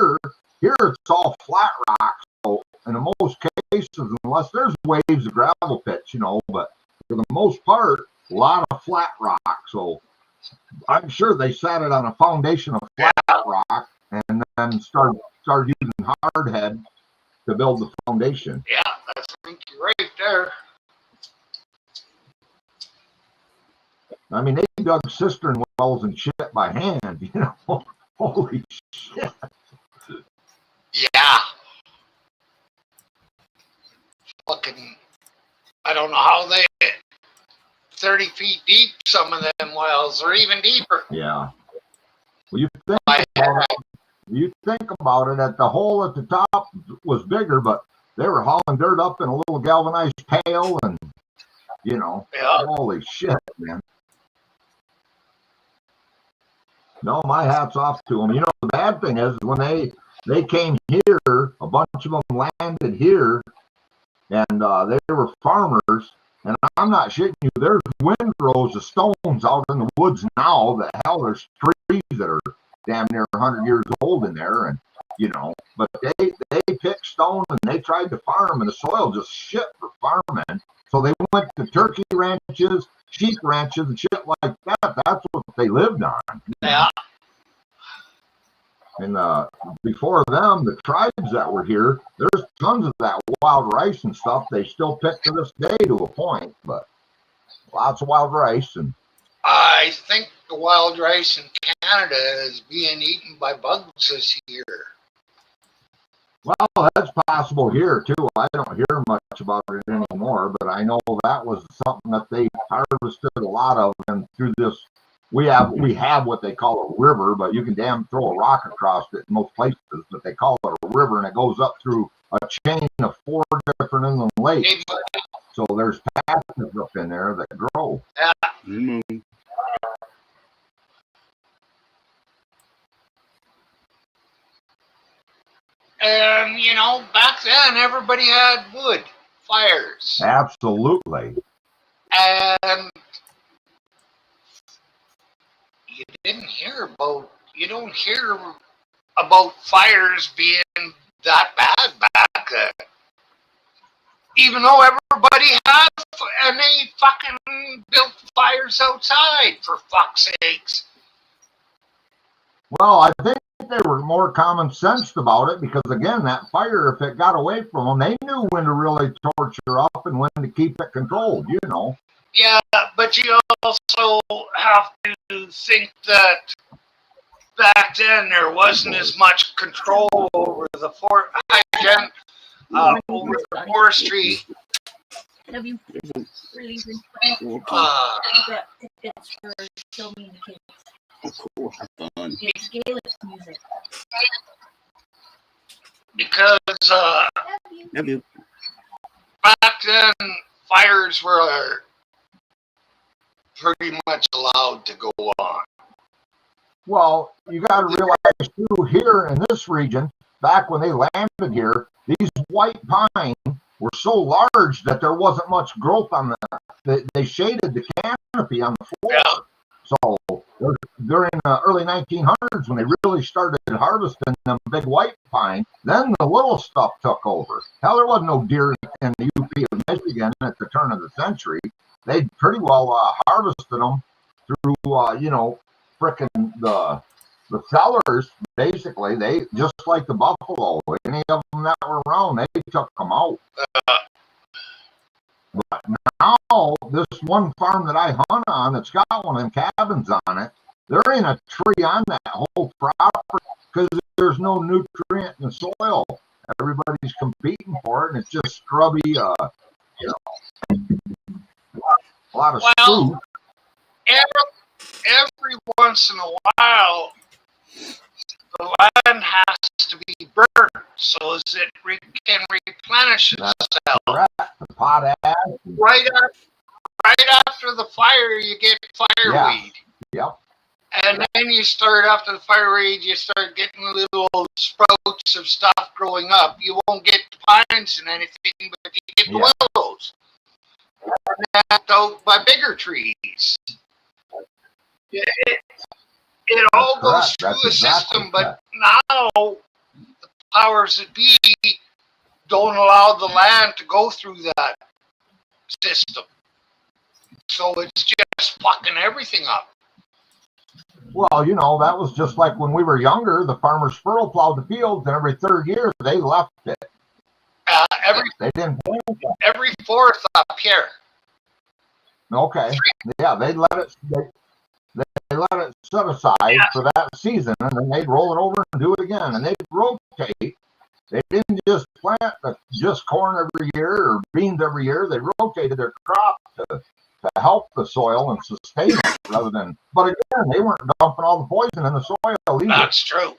it's all flat rock. So in the most cases, unless there's waves of gravel pits, you know, but for the most part, a lot of flat rock. So I'm sure they sat it on a foundation of flat rock, and then started using hardhead to build the foundation. Yeah, that's right there. I mean, they dug cistern wells and shit by hand, you know. Holy shit. Yeah. Fucking, I don't know how they 30 feet deep, some of them wells, or even deeper. Yeah. Well, you think about it, at the hole at the top was bigger, but they were hauling dirt up in a little galvanized pail, and, you know, holy shit, man. No, my hat's off to them. You know, the bad thing is when they came here, a bunch of them landed here, and they were farmers. And I'm not shitting you. There's windrows of stones out in the woods now. The hell, there's trees that are damn near 100 years old in there, and you know. But they picked stone and they tried to farm, and the soil just shit for farming. So they went to turkey ranches, sheep ranches, and shit like that. That's what they lived on. Yeah. And before them, the tribes that were here, there's tons of that wild rice and stuff they still pick to this day to a point, but lots of wild rice. And I think the wild rice in Canada is being eaten by bugs this year. Well, that's possible here too. I don't hear much about it anymore, but I know that was something that they harvested a lot of, and through this, we have what they call a river, but you can damn throw a rock across it in most places, but they call it a river, and it goes up through a chain of 4 different inland lakes. So there's patches up in there that grow. Yeah. Mm-hmm. And, you know, back then, everybody had wood fires. Absolutely. And you don't hear about fires being that bad back then. Even though everybody had, and they fucking built fires outside, for fuck's sakes. Well, I think they were more common sensed about it, because again, that fire, if it got away from them, they knew when to really torture up and when to keep it controlled, you know. Yeah, but you also have to think that back then there wasn't as much control over the forestry. Have you really been got tickets for Show Me the Kids? Oh, cool. Have fun. It's Gaelic music. Because Have you? back then fires were pretty much allowed to go on. Well, you got to realize too, here in this region, back when they landed here, these white pine were so large that there wasn't much growth on them. They shaded the canopy on the floor. Yeah. So during the early 1900s, when they really started harvesting them big white pine, then the little stuff took over. Hell, there wasn't no deer in the UP of Michigan at the turn of the century. They pretty well harvested them through, frickin' the sellers. Basically, they just like the buffalo. Any of them that were around, they took them out. But now, this one farm that I hunt on, that's got one of them cabins on it, there ain't a tree on that whole property because there's no nutrient in the soil. Everybody's competing for it, and it's just scrubby, a lot of spruce. Every once in a while, the land has to be burnt so as it can replenish itself. The potash. Right after the fire, you get fireweed. Yeah. Yep. And then you start, after the fireweed, you start getting little sprouts of stuff growing up. You won't get pines and anything, but you get the willows. And that's out by bigger trees. It all goes through a system, but now the powers that be don't allow the land to go through that system. So it's just fucking everything up. Well, that was just like when we were younger, the farmers furrow plowed the fields, and every third year they left it. They didn't plant it. Every fourth up here. Okay. Yeah, they let it set aside for that season, and then they'd roll it over and do it again, and they'd rotate. They didn't just plant just corn every year or beans every year. They rotated their crop to help the soil and sustain it rather than. But again, they weren't dumping all the poison in the soil either. That's true.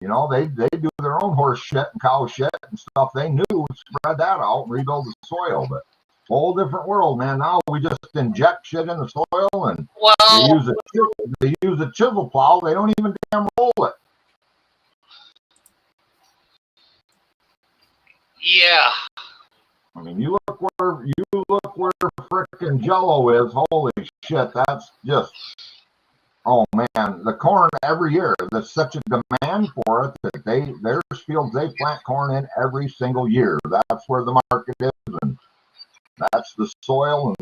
They do their own horse shit and cow shit and stuff. They knew to spread that out and rebuild the soil, but whole different world, man. Now we just inject shit in the soil, and they use a chisel plow. They don't even damn roll it. Yeah. I mean, you look where frickin' Jello is. Holy shit, that's just. Oh man, the corn every year. There's such a demand for it that their fields they plant corn in every single year. That's where the market is, and that's the soil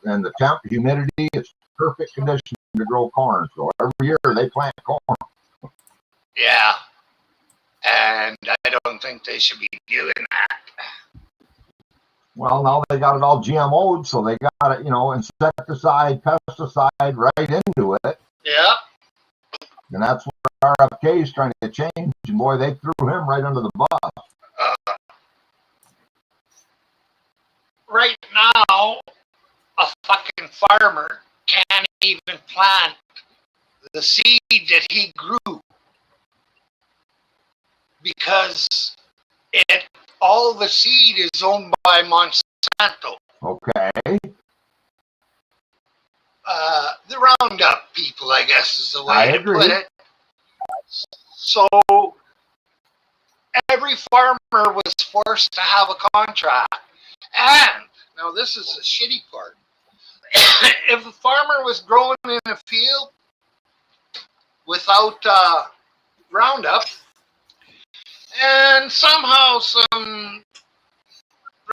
and the temp, humidity. It's perfect condition to grow corn. So every year they plant corn. Yeah. And I don't think they should be doing that. Well, now they got it all GMO'd, so they got it, insecticide, pesticide right into it. Yeah. And that's what RFK is trying to change. And boy, they threw him right under the bus. Right now, a fucking farmer can't even plant the seed that he grew because all the seed is owned by Monsanto. Okay. The Roundup people, I guess, is the way I to agree. put it. So every farmer was forced to have a contract. And now this is the shitty part. If a farmer was growing in a field without Roundup, and somehow some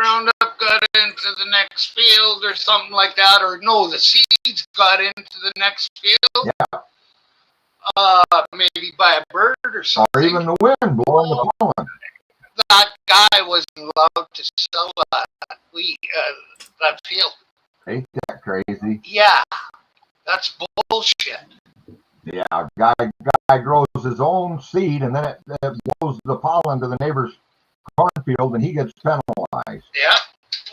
Roundup got into the next field or something like that, or no, the seeds got into the next field. Yeah. Maybe by a bird or something. Or even the wind blowing the pollen. That guy wasn't allowed to sell that field. Ain't that crazy? Yeah, that's bullshit. Yeah, guy grows his own seed, and then it blows the pollen to the neighbor's cornfield, and he gets penalized. Yeah.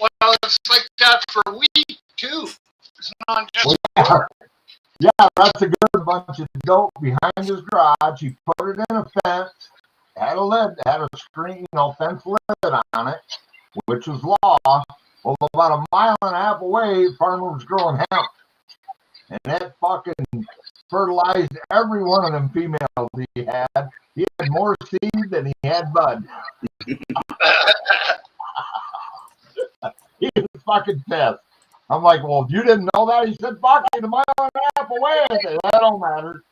Well, it's like that for wheat too. It's not just. Well, yeah, that's a good bunch of dope behind his garage. He put it in a fence, had a screen, fence lid on it, which was law. Well, about a mile and a half away, farmer was growing hemp. And that fucking fertilized every one of them females he had. He had more seed than he had bud. He was fucking pissed. I'm like, well, if you didn't know that, he said, fuck you, a mile and a half away. I said, that don't matter.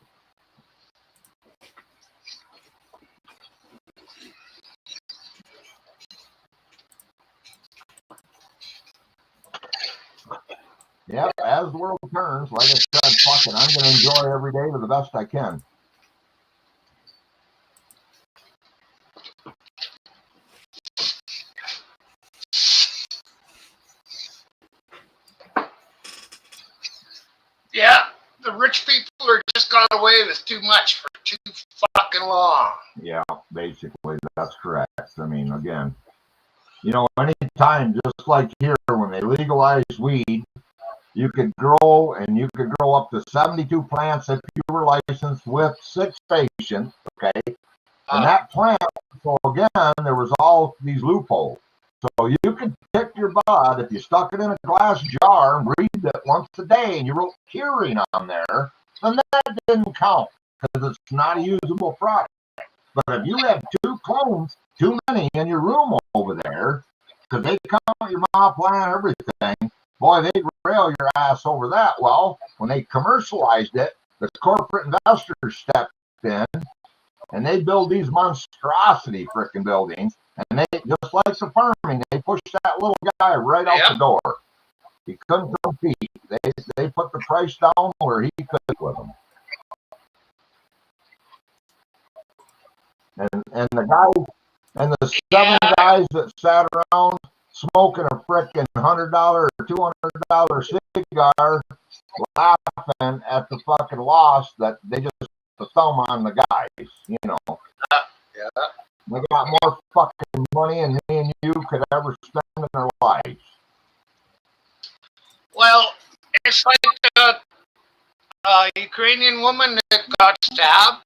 Yep, as the world turns, like I said, fucking, I'm going to enjoy every day to the best I can. Yeah, the rich people are just got away with too much for too fucking long. Yeah, basically, that's correct. I mean, again, you know, anytime, just like here, when they legalized weed, you could grow up to 72 plants if you were licensed with 6 patients, okay? And that plant, so again, there was all these loopholes. So you could pick your bud, if you stuck it in a glass jar and breathed it once a day and you wrote curing on there, then that didn't count because it's not a usable product. But if you have 2 clones, too many in your room over there, because they count your mouth plant, everything, boy, they'd rail your ass over that. Well, when they commercialized it, the corporate investors stepped in and they build these monstrosity freaking buildings. And they, just like the farming, they pushed that little guy right out the door. He couldn't compete. They put the price down where he could with them. And the guys, and the 7 guys that sat around smoking a frickin' $100 or $200 cigar, laughing at the fucking loss that they just put the thumb on the guys, you know. Yeah. They got more fucking money than me and you could ever spend in their lives. Well, it's like the Ukrainian woman that got stabbed.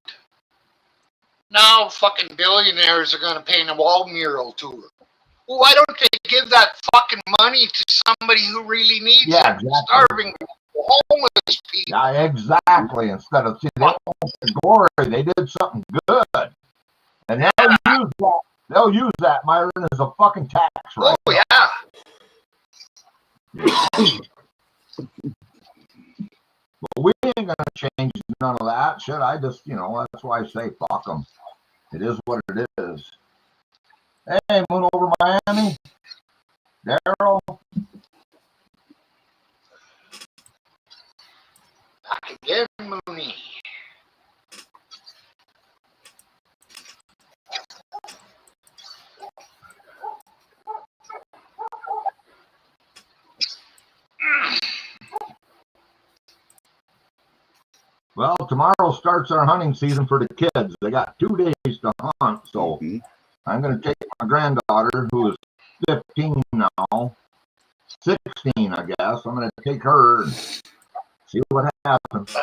Now fucking billionaires are going to paint a wall mural to her. Well, why don't they give that fucking money to somebody who really needs it? Exactly. Starving homeless people. Yeah, exactly. Instead of, see, they don't want the glory. They did something good. And they'll use that, Myron, as a fucking tax write. Oh, yeah. But we ain't going to change none of that shit. I just, you know, that's why I say fuck them. It is what it is. Hey, Moon over Miami. Daryl. Back again, Mooney. Well, tomorrow starts our hunting season for the kids. They got 2 days to hunt, so I'm going to take my granddaughter, who is 15 now, 16, I guess. I'm going to take her and see what happens.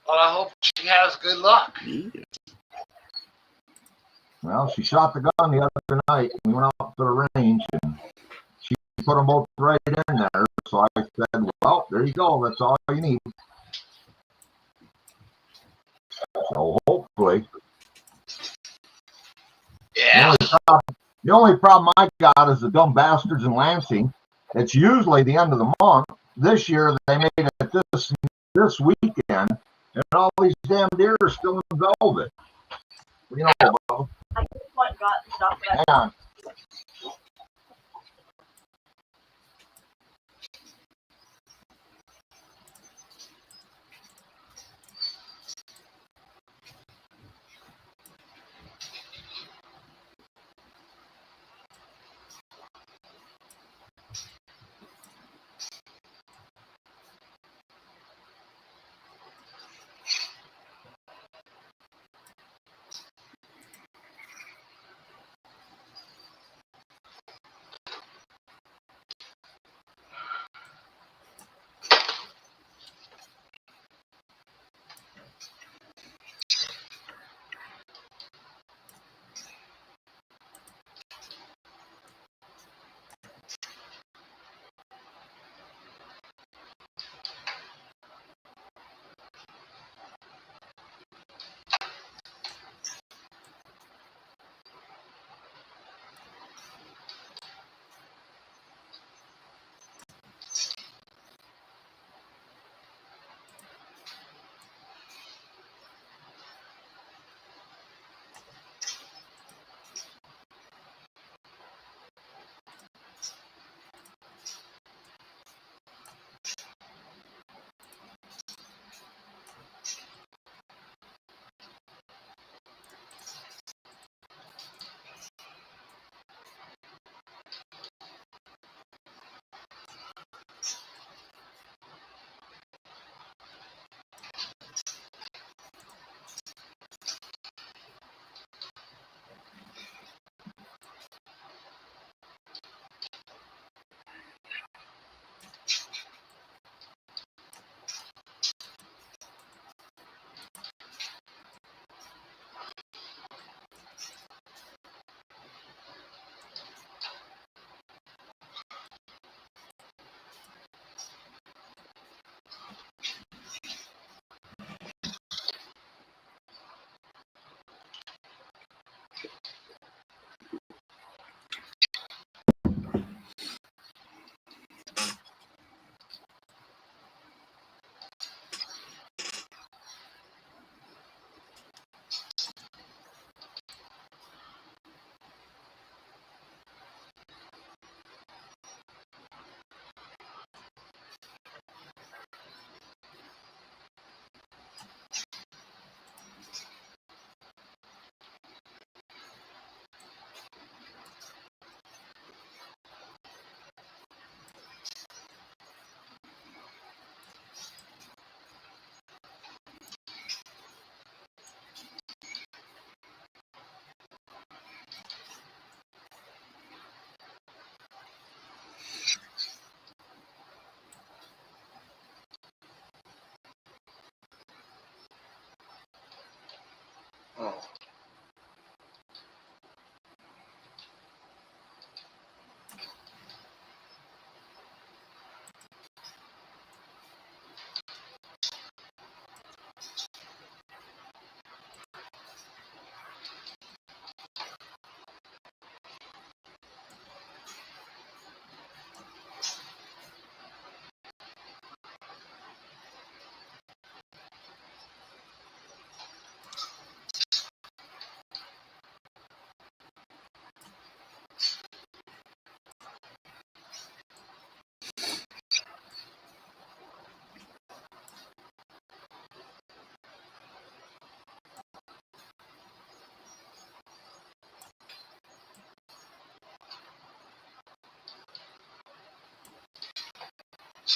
Well, I hope she has good luck. Well, she shot the gun the other night. We went out to the range, and she put them both right in there. So I said, well, there you go. That's all you need. So hopefully. Yeah. The only problem I got is the dumb bastards in Lansing. It's usually the end of the month. This year they made it this weekend, and all these damn deer are still in velvet. What do you know, Bo? I just got stuff that. Hang on.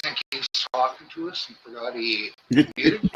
think he was talking to us and forgot he muted?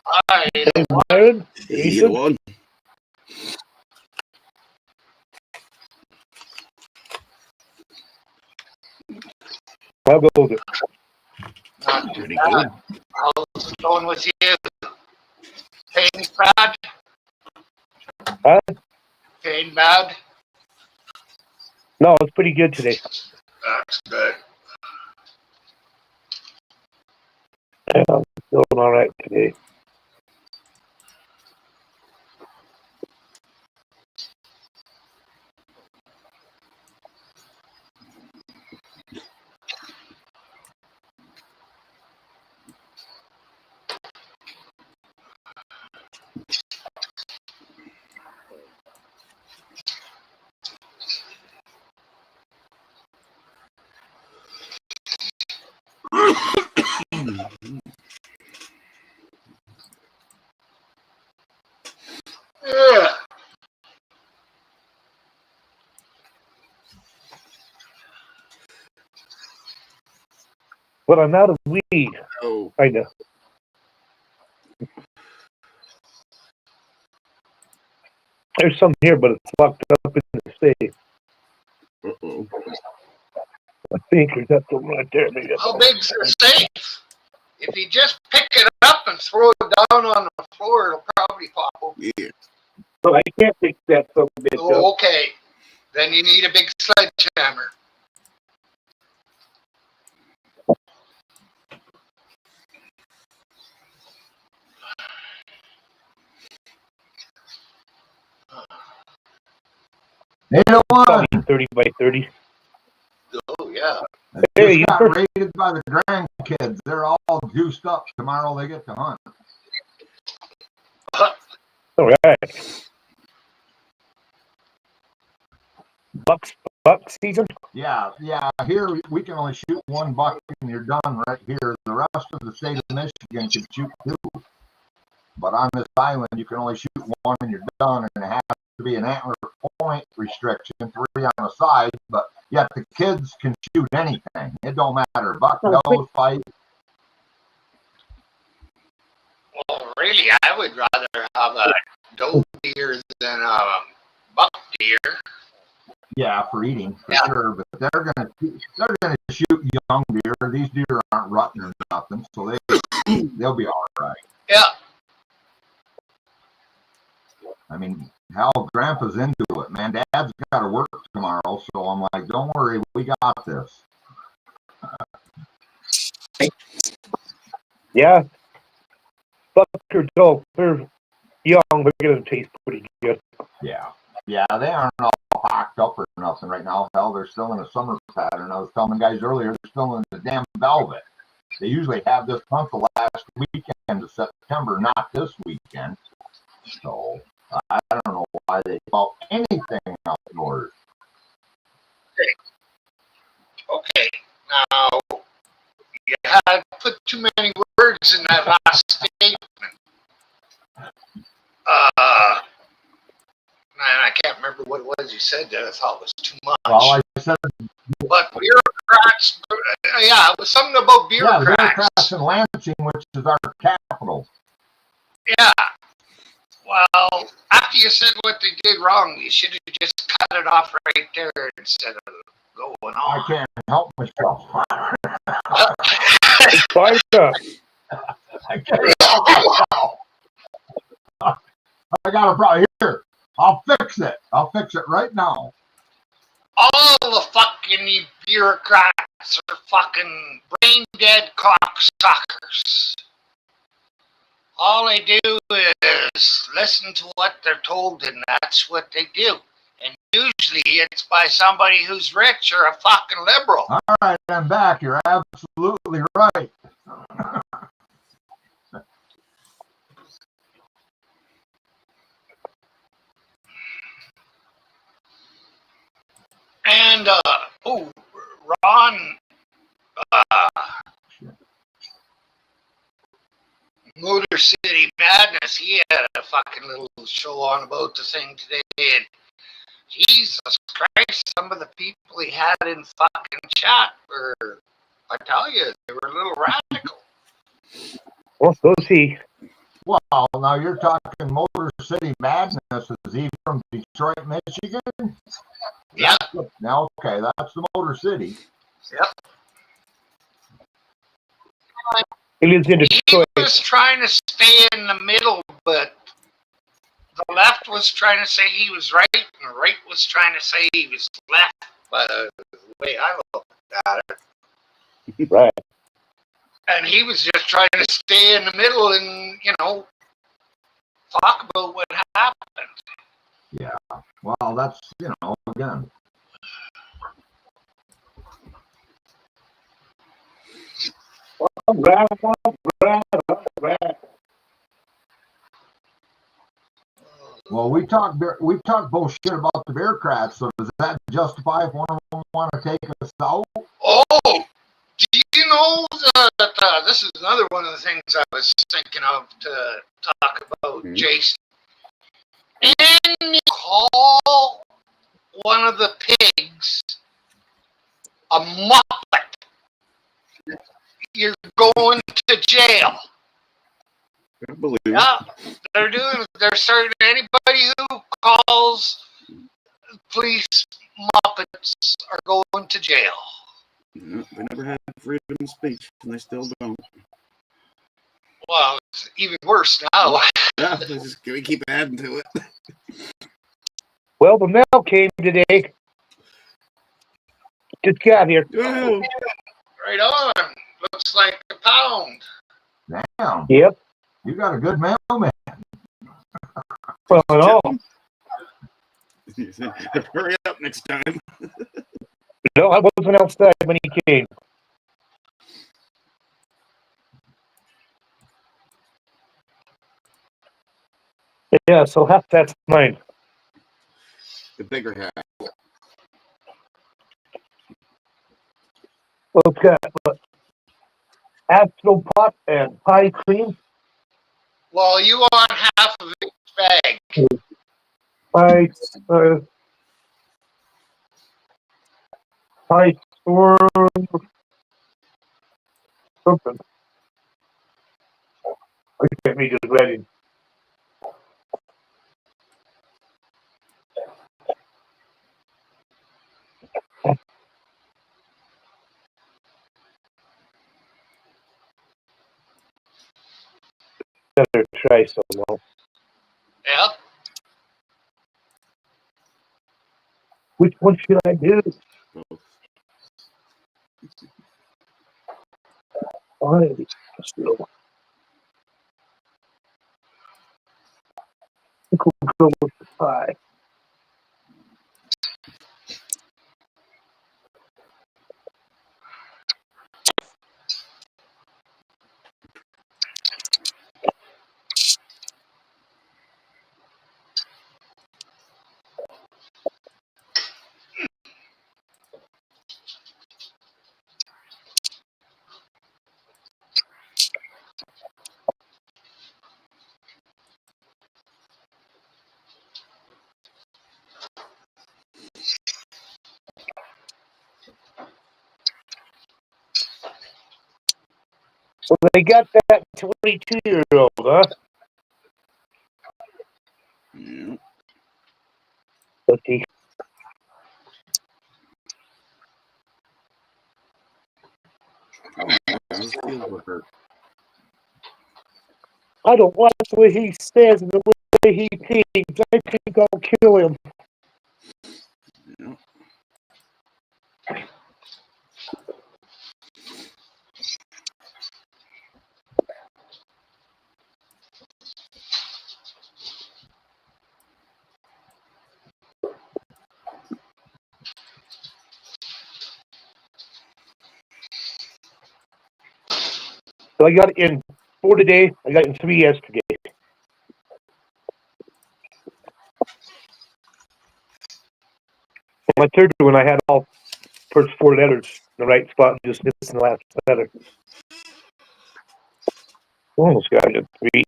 Hi, Hey, Byron, Either Ethan, one. how goes it? not too Pretty bad. good. How's it going with you? Pain bad? Huh? Pain bad? No, it's pretty good today. That's good. Yeah, I'm feeling all right today. Yeah. But I'm out of weed. Oh, I know. There's some here, but it's locked up in the safe. uh-oh. I think there's that some right there. Maybe that's How big's the safe? If you just pick it up and throw it down on the floor, it'll probably pop open. Yeah. So I can't pick that some bitch up. Oh, okay. Then you need a big sledgehammer. Hey, no one. Probably 30 by 30. Oh, yeah. Hey, Just got you first. raided by the grandkids. They're all juiced up. Tomorrow they get to hunt. All right. Buck season? Yeah. Here we can only shoot one buck and you're done right here. The rest of the state of Michigan can shoot two. But on this island, you can only shoot one and you're done, and it has to be an antler point restriction, 3 on the side. But yet the kids can shoot anything. It don't matter. Buck, doe, fight. Well, really, I would rather have a doe deer than a buck deer. Yeah, for eating for sure. But they're gonna shoot young deer. These deer aren't rutting or nothing, so they'll be all right. Yeah. I mean, hell, Grandpa's into it, man. Dad's got to work tomorrow, so I'm like, don't worry, we got this. Yeah. Buck or doe, they're young, but they're gonna taste pretty good. Yeah, they aren't all packed up or nothing right now. Hell, they're still in a summer pattern. I was telling guys earlier, they're still in the damn velvet. They usually have this hunt the last weekend of September, not this weekend. So I don't know why they call anything outdoors. Okay. Now, you had put too many words in that last statement. And I can't remember what it was you said that I thought was too much. Well, I said, But bureaucrats, yeah, it was something about bureaucrats. Yeah, bureaucrats in Lansing, which is our capital. Yeah. Well, after you said what they did wrong, you should have just cut it off right there instead of going on. I can't help myself. Try to. I can't help myself. I got a problem here. I'll fix it. I'll fix it right now. All the fucking bureaucrats are fucking brain dead cocksuckers. All they do is listen to what they're told, and that's what they do. And usually it's by somebody who's rich or a fucking liberal. All right, I'm back. You're absolutely right. And, Ron, Motor City Madness, he had a fucking little show on about the thing today, and Jesus Christ, some of the people he had in fucking chat were, I tell you, they were a little radical. Well, so is he. Well, now you're talking Motor City Madness. Is he from Detroit, Michigan? Yeah. Now, okay, that's the Motor City. Yep. He lives in Detroit. He was trying to stay in the middle, but the left was trying to say he was right, and the right was trying to say he was left, by the way I look at it. Right. And he was just trying to stay in the middle and, talk about what happened. Yeah. Well, that's, again. Well, we talk bullshit about the Bearcats, so does that justify if one of them want to take us out? Oh, do you know that this is another one of the things I was thinking of to talk about, Jason? And you call one of the pigs a muppet, you're going to jail. I believe. Yeah, they're starting anybody who calls police muppets are going to jail. Yeah, they never had freedom of speech, and they still don't. Well, it's even worse now. Yeah, we keep adding to it. Well, the mail came today. Just got here. Oh. Right on. Looks like a pound. Damn. Yep. You got a good mailman. Well, no. Hurry up next time. No, I wasn't outside when he came. Yeah, so half that's mine. The bigger hat. Well, it's got astral pot and pie cream. Well, you want half of each bag. Pie store something. I can't read his writing. Better try some more. Yep. Which one should I do? Both. Alrighty. Let's go. I think we'll go with the pie. So they got that 22-year-old, huh? Yeah. Let's see. His feels were hurt. I don't like the way he says and the way he thinks. I think I'll kill him. Yeah. So I got in 4 today. I got in 3 yesterday. My third one, I had all first 4 letters in the right spot, just missing the last letter. Almost got it. 3.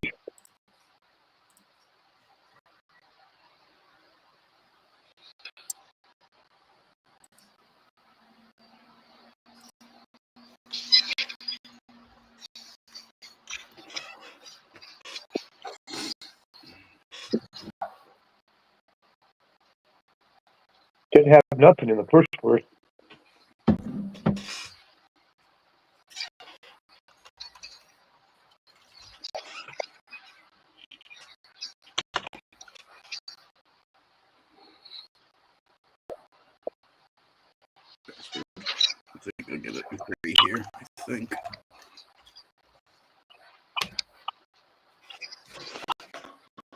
Didn't have nothing in the first word. I think I get it in 3 here. I think.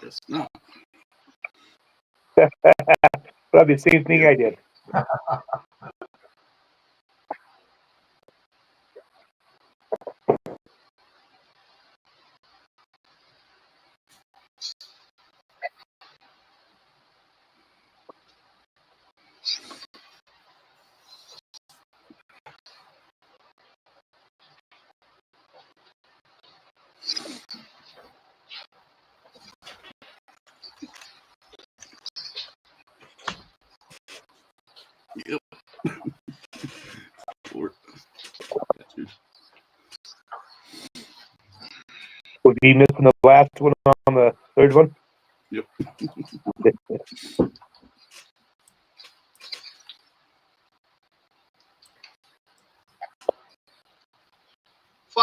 Guess not. Probably the same thing I did. Yep. 4. Was he missing the last one on the third one? Yep.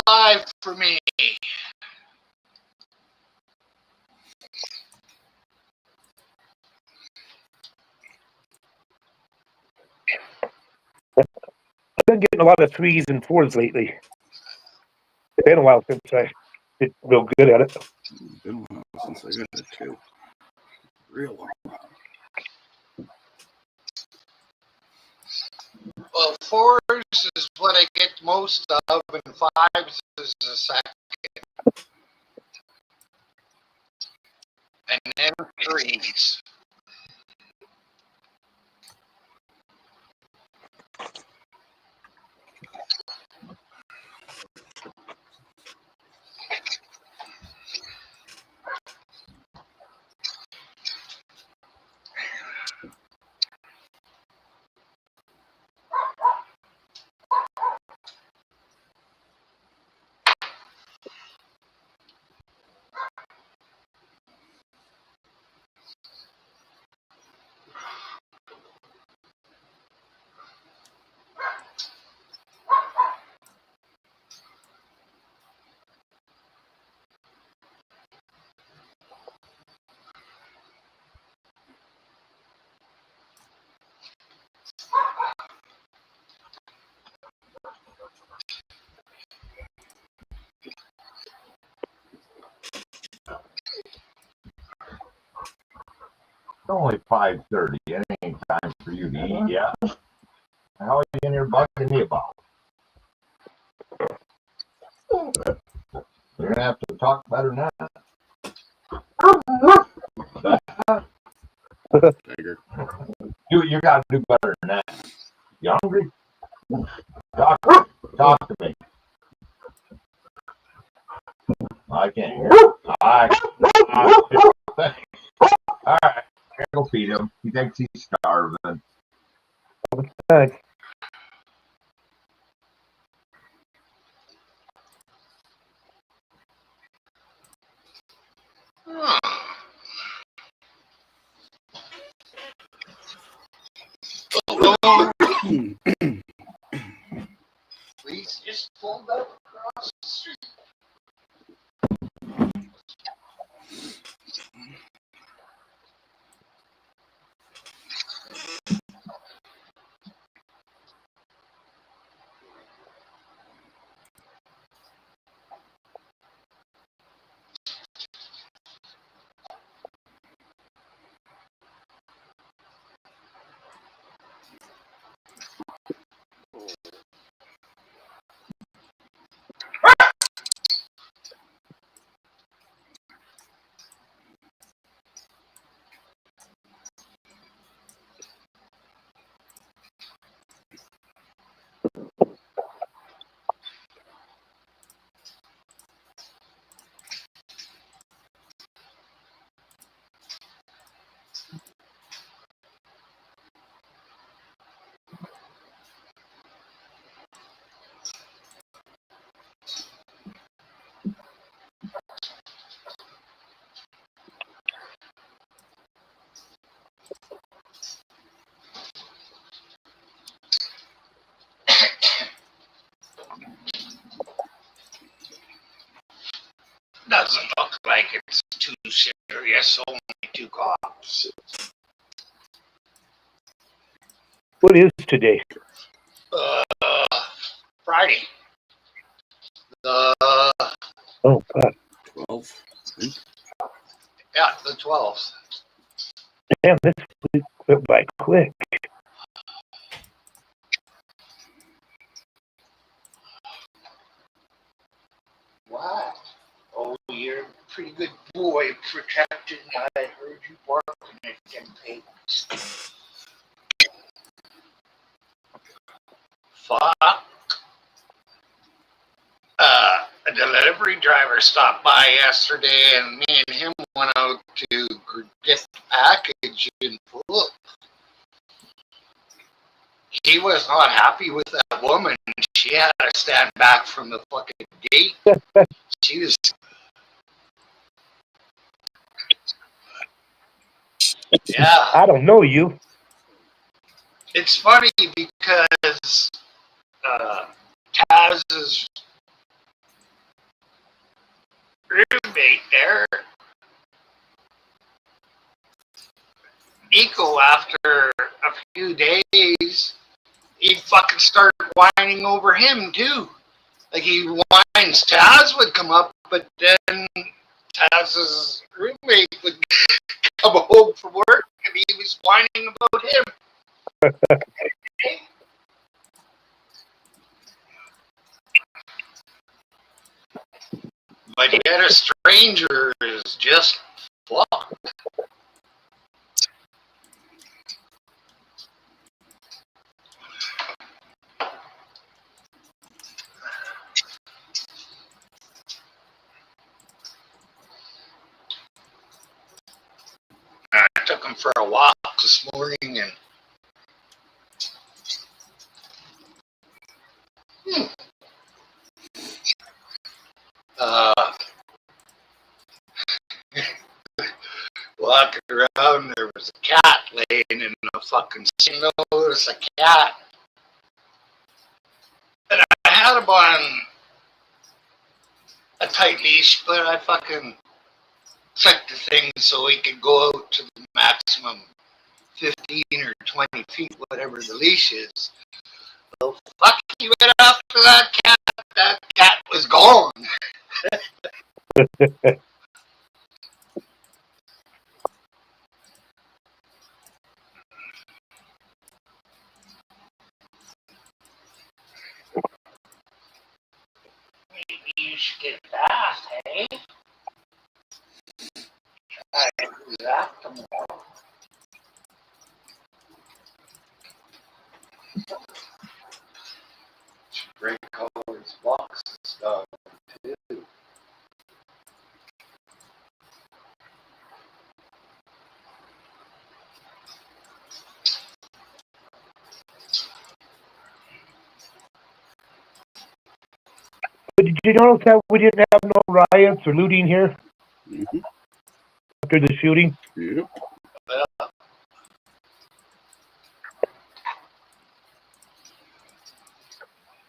5 for me. I've been getting a lot of 3s and 4s lately. It's been a while since I did real good at it. It's been a while since I got it too. Real long. Well, 4s is what I get most of, and 5s is the second. And then 3s. It's only 5:30. It ain't time for you to eat yet. How are you in here bugging me about? You're gonna have to talk better than that. Tiger. You gotta do better than that. You hungry? Talk to me. I can't hear. All right, go feed him. He thinks he's starving. Thanks. Please just pulled up across the street. Yes, only 2 cops. What is today? Friday. Oh, God. 12. Yeah, the 12th. Damn, this week went by quick. What? Oh, you're a pretty good boy, protecting. I heard you barking at them pigs. Fuck. A delivery driver stopped by yesterday, and me and him went out to get the package and look. He was not happy with that woman. She had to stand back from the fucking gate. She was. Yeah. I don't know you. It's funny because Taz's roommate there, Nico, after a few days, he'd fucking start whining over him too. Like he whines, Taz would come up, but then Taz's roommate would come home from work and he was whining about him. But yet a stranger is just fucked. I took him for a walk this morning and walking around, there was a cat laying in a fucking notice a cat. And I had him on a tight leash, but I fucking clicked the thing so he could go out to the maximum 15 or 20 feet, whatever the leash is. So fuck, he went after that cat. That cat was gone. Maybe you should get that, eh? I do that tomorrow. Great colors, box stuff too. But did you notice that we didn't have no riots or looting here Mm-hmm. after the shooting? Yep.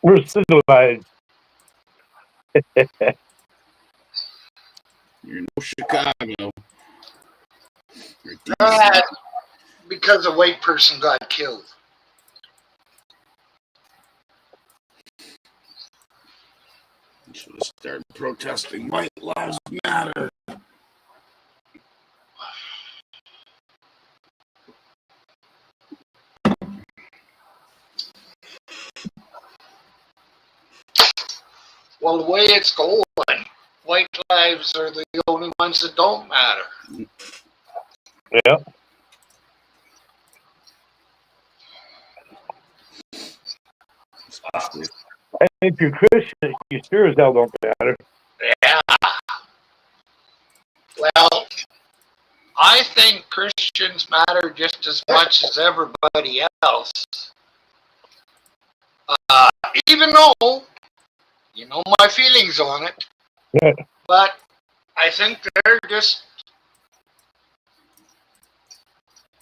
We're civilized. You're no Chicago. You're Because a white person got killed. should have started protesting. White lives matter. Well, the way it's going, white lives are the only ones that don't matter. Yeah. Especially. And if you're Christian, you sure as hell don't matter. Yeah. Well, I think Christians matter just as much as everybody else. Even though, you know my feelings on it, Yeah. but I think they're just,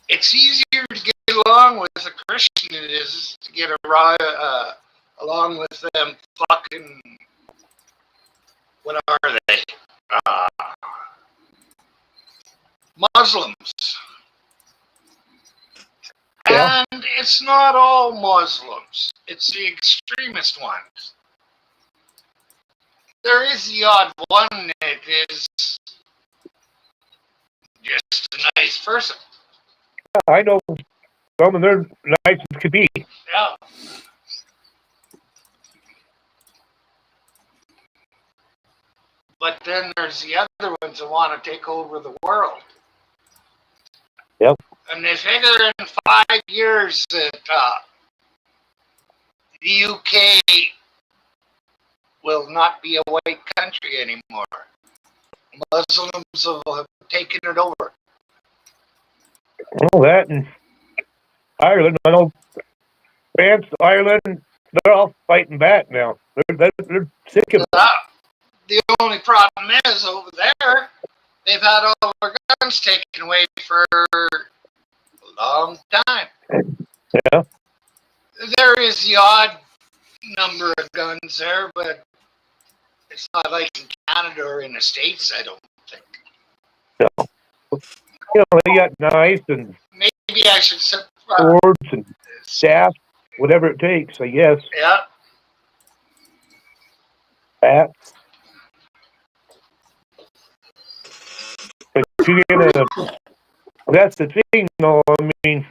it's easier to get along with a Christian than it is to get along with them fucking, what are they? Muslims. Yeah. And it's not all Muslims. It's the extremist ones. There is the odd one that is just a nice person. I know some of their nice as could be. Yeah. But then there's the other ones that want to take over the world. Yep. And they figure in 5 years that the UK will not be a white country anymore. Muslims have taken it over. I know that, and Ireland, I know France, Ireland, they're all fighting back now. They're sick of it. The only problem is over there, they've had all their guns taken away for a long time. Yeah. There is the odd number of guns there, but it's not like in Canada or in the States, I don't think. No. You know, they got knives and Maybe I should say, swords and staff, whatever it takes, I guess. yeah. Bats. But you get that's the thing, though. I mean,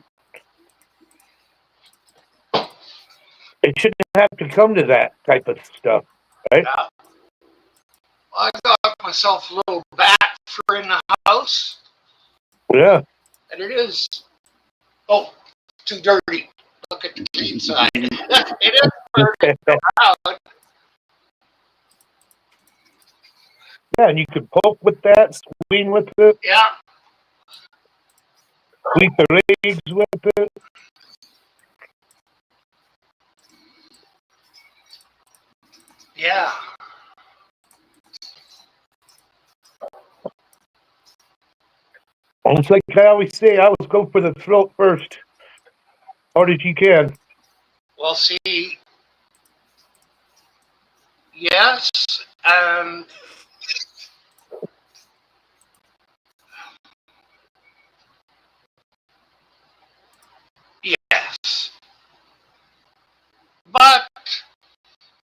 it shouldn't have to come to that type of stuff, right? Yeah. I got myself a little bat for in the house, Yeah. and it is, too dirty. Look at the inside. It is dirty around. Yeah, and you could poke with that, swing with it, Yeah. sweep the legs with it. Yeah. Almost like I always say, I always go for the throat first, hard as you can. Well, see, yes, and yes. But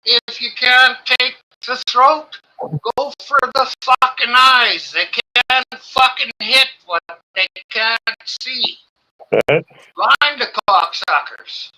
if you can't take the throat, go for the fucking eyes. They can't fucking hit what they can't see. Right? Blind the cocksuckers.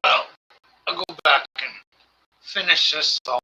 Well, I'll go back and finish this song.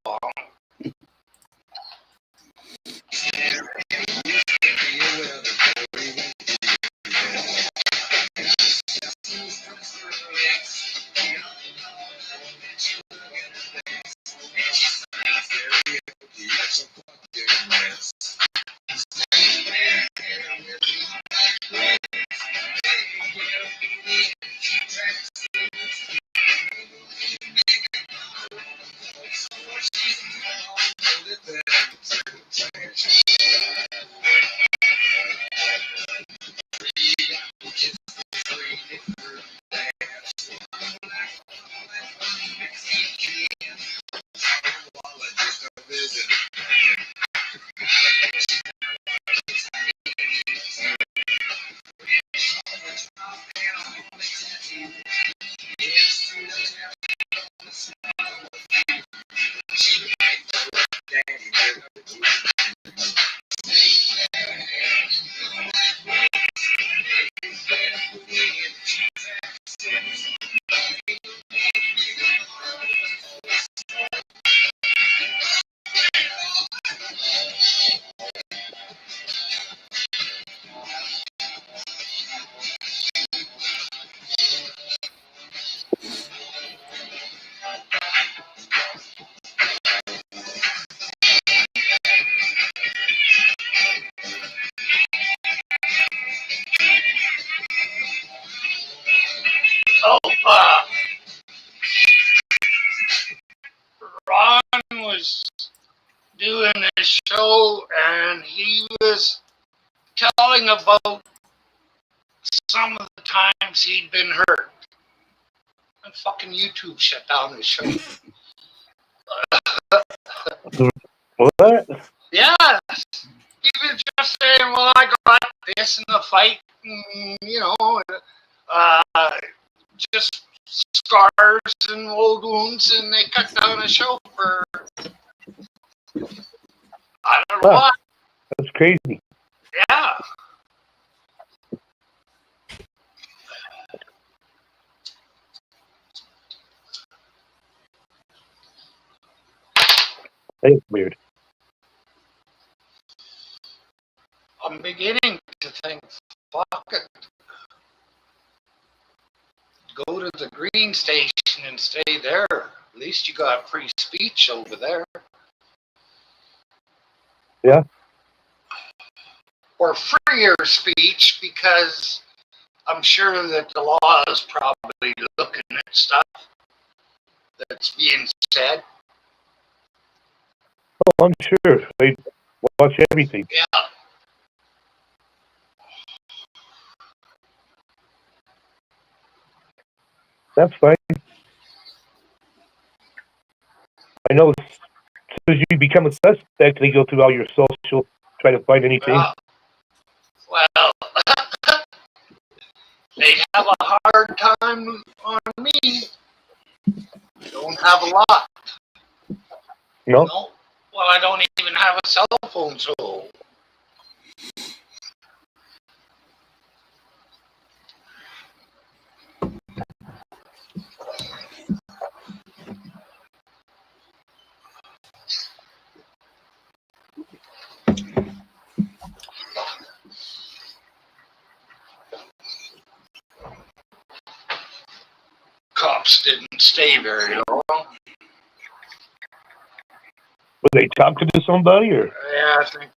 telling about some of the times he'd been hurt. And fucking YouTube shut down his show. What? Yeah. He was just saying, well, I got this in the fight, and, you know, just scars and old wounds, and they cut down the show for, I don't know what. That's crazy. Yeah. That's weird. I'm beginning to think, fuck it. Go to the Green Station and stay there. At least you got free speech over there. Yeah. Or freer speech, because I'm sure that the law is probably looking at stuff that's being said. Oh, I'm sure. They watch everything. Yeah. That's fine. I know as soon as you become a suspect, they go through all your social, try to find anything. Well, they have a hard time on me. Don't have a lot. No? No. Well, I don't even have a cell phone, so. Cops didn't stay very long. Were they talking to somebody, or? Yeah, I think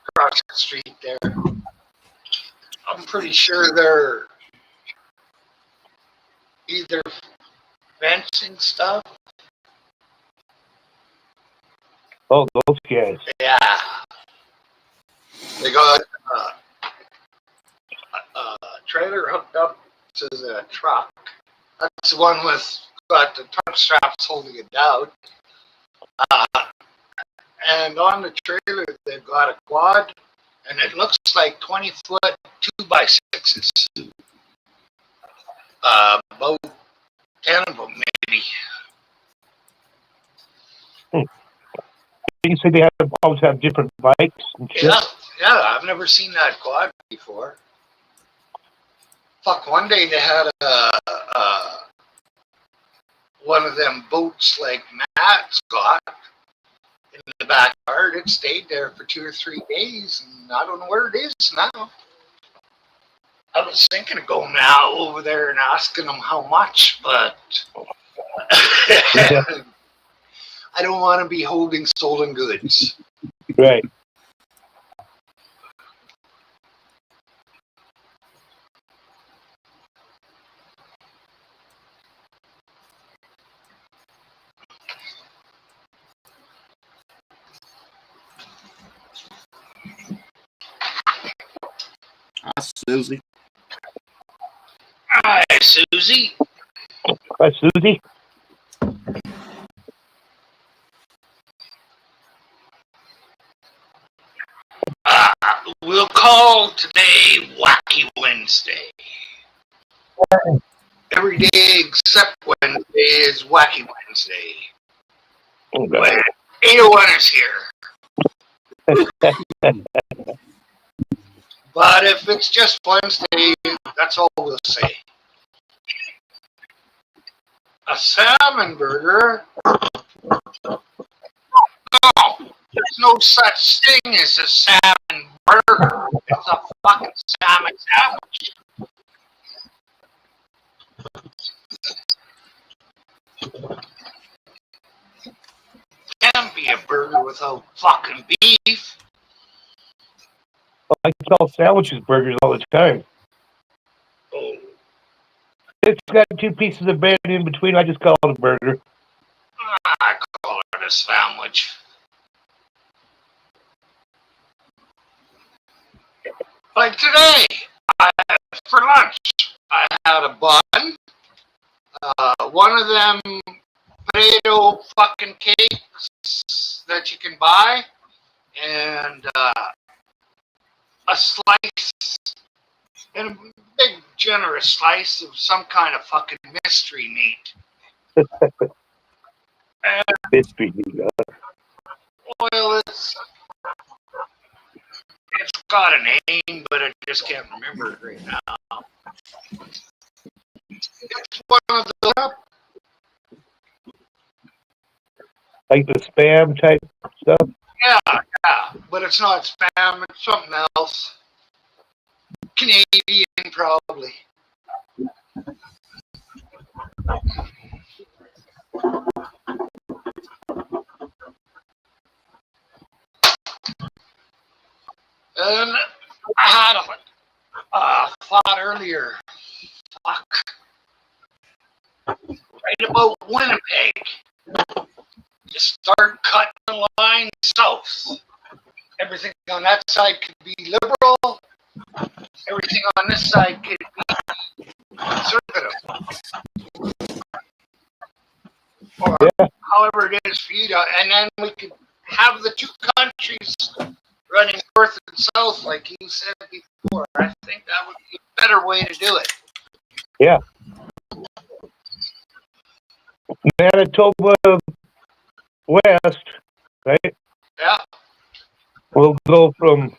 across the street there. I'm pretty sure they're either fencing stuff. Oh, those guys. Yeah. They got a trailer hooked up to the truck. That's the one with got the truck straps holding it down. And on the trailer, they've got a quad, and it looks like 20-foot 2x6s. About 10 of them, maybe. You say they always have different bikes and shit? Yeah, I've never seen that quad before. Fuck, one day they had one of them boats like Matt's got in the backyard. It stayed there for 2 or 3 days, and I don't know where it is now. I was thinking of going out over there and asking them how much, but Yeah. I don't want to be holding stolen goods. Right. Hi, Susie. Hi, Susie. Hi, Susie. We'll call today Wacky Wednesday. Every day except Wednesday is Wacky Wednesday. Okay. 801 is here. But if it's just Wednesday, that's all we'll say. A salmon burger? No, there's no such thing as a salmon burger. It's a fucking salmon sandwich. Can't be a burger without fucking beef. I call sandwiches burgers all the time. Oh, It's got 2 pieces of bread in between. I just call it a burger. I call it a sandwich. Like today, for lunch, I had a bun, one of them potato fucking cakes that you can buy, and a slice, and a big generous slice of some kind of fucking mystery meat. And Mystery. well, it's got a name, but I just can't remember it right now. It's one of the Like the spam type stuff. yeah, but it's not spam. It's something else. Canadian, probably. And I had a thought earlier. Fuck. Right about Winnipeg. You start cutting the line south. Everything on that side could be liberal. Everything on this side could be conservative. Or however it is for you to, and then we could have the two countries running north and south, like you said before. I think that would be a better way to do it. Yeah. Manitoba West, right? Yeah. We'll go from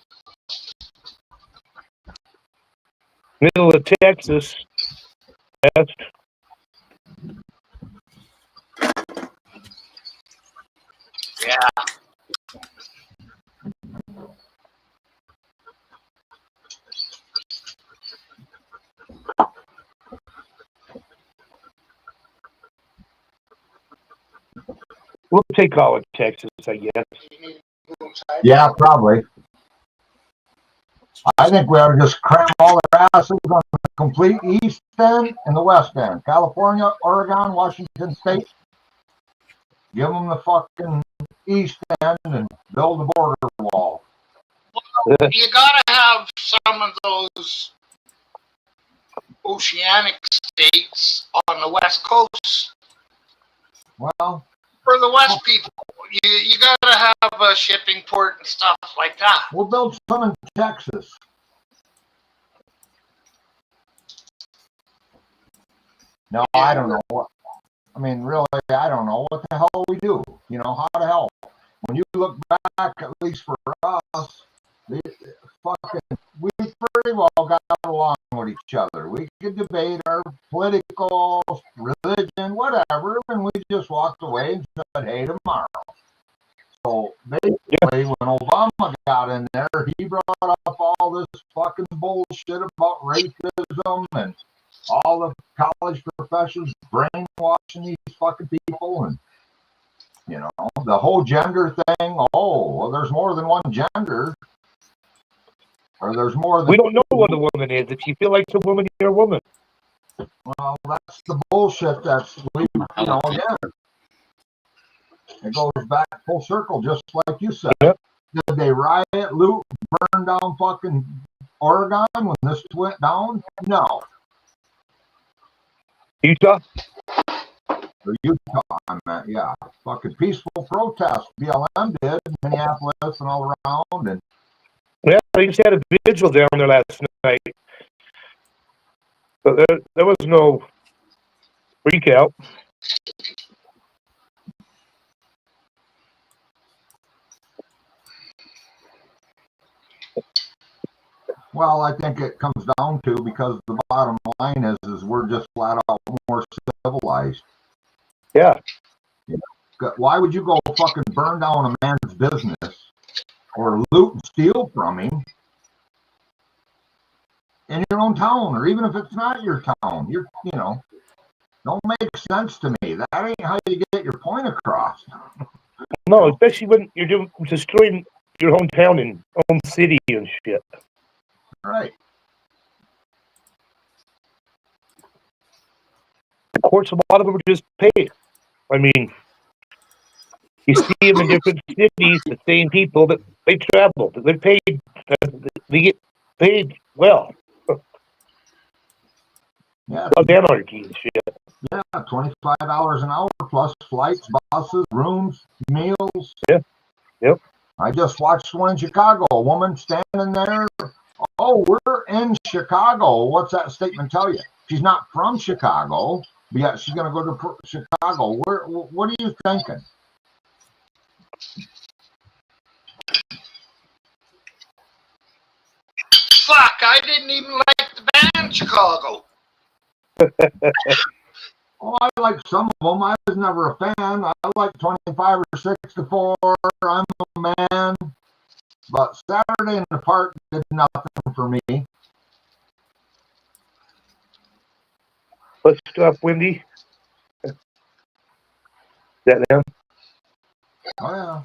middle of Texas west. Yeah. We'll take all of Texas, I guess. Yeah, probably. I think we ought to just cram all their asses on the complete east end and the west end. California, Oregon, Washington State. Give them the fucking east end and build a border wall. Well, you gotta have some of those oceanic states on the west coast. Well, for the west people, you gotta have a shipping port and stuff like that. We'll build some in Texas. No, I don't know what. I mean, really, I don't know what the hell we do. You know, how the hell? When you look back, at least for us, we pretty well got along with each other. We could debate our political, religion, whatever, and we just walked away and said, hey, tomorrow. So basically, when Obama got in there, he brought up all this fucking bullshit about racism and all the college professors brainwashing these fucking people, and you know, the whole gender thing. Oh, well, there's more than one gender, or there's more than. We don't know what a woman is. If you feel like a woman, you're a woman. Well, that's the bullshit. That's again, it goes back full circle, just like you said. Yep. Did they riot, loot, burn down fucking Oregon when this went down? No. Utah? Or Utah, I meant, yeah. Fucking peaceful protest. BLM did, Minneapolis and all around. And yeah, they just had a vigil down there last night. But there was no freak out. well, I think it comes down to, because the bottom line is we're just flat out more civilized. Yeah. Why would you go fucking burn down a man's business or loot and steal from him in your own town, or even if it's not your town? Don't make sense to me. That ain't how you get your point across. No, especially when you're destroying your hometown and own city and shit. Right. Of course, a lot of them are just paid. I mean, you see them in different cities, the same people that they travel, they paid, they get paid well. Yeah, Well, anarchy and shit. yeah, $25 an hour plus flights, buses, rooms, meals. Yeah, yep. I just watched one in Chicago. A woman standing there. Oh, we're in Chicago. What's that statement tell you? She's not from Chicago, but yet she's going to go to Chicago. What are you thinking? Fuck, I didn't even like the band Chicago. Oh, I like some of them. I was never a fan. I like 25 or 64. I'm a man. But Saturday in the Park did nothing for me. What's up, Wendy? Is that them? Oh,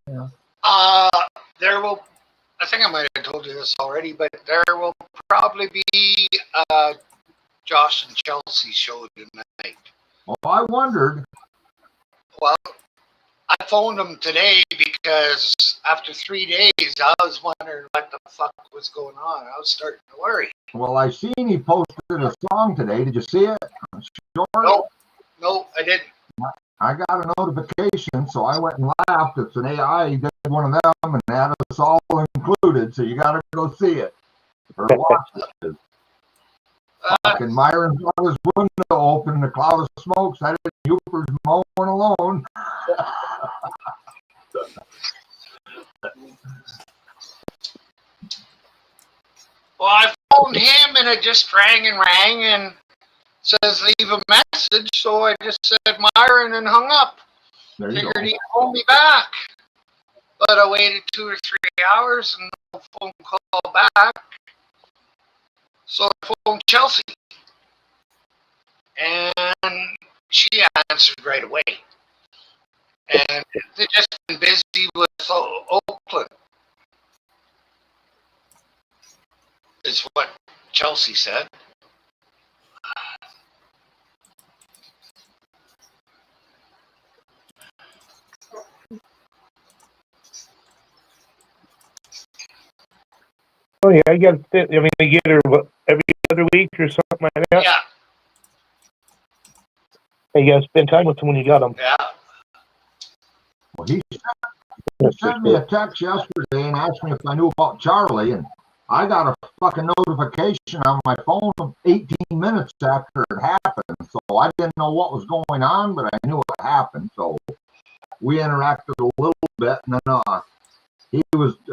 yeah. There will, I think I might have told you this already, but there will probably be Josh and Chelsea show tonight. Well, I wondered. Well, I phoned them today because after 3 days, I was wondering what the fuck was going on. I was starting to worry. Well, I seen he posted a song today. Did you see it? Short? No, I didn't. I got a notification, so I went and laughed. It's an AI. He did one of them and had us all included, so you got to go see it or watch it. Fucking Myron's got his window open in a cloud of smoke. I didn't Hooper's mowing alone. Well, I phoned him and it just rang and says leave a message. So I just said Myron and hung up. There you Figured go. he'd phone me back. But I waited 2 or 3 hours and no phone call back. So I phoned Chelsea. And she answered right away. And they've just been busy with Oakland, is what Chelsea said. Oh yeah, I got. I mean, they get her what, every other week or something like that. Yeah, And you gotta spend time with them when you got them. yeah. Well, he sent me a text yesterday and asked me if I knew about Charlie, and I got a fucking notification on my phone 18 minutes after it happened. So I didn't know what was going on, but I knew it happened. So we interacted a little bit, and then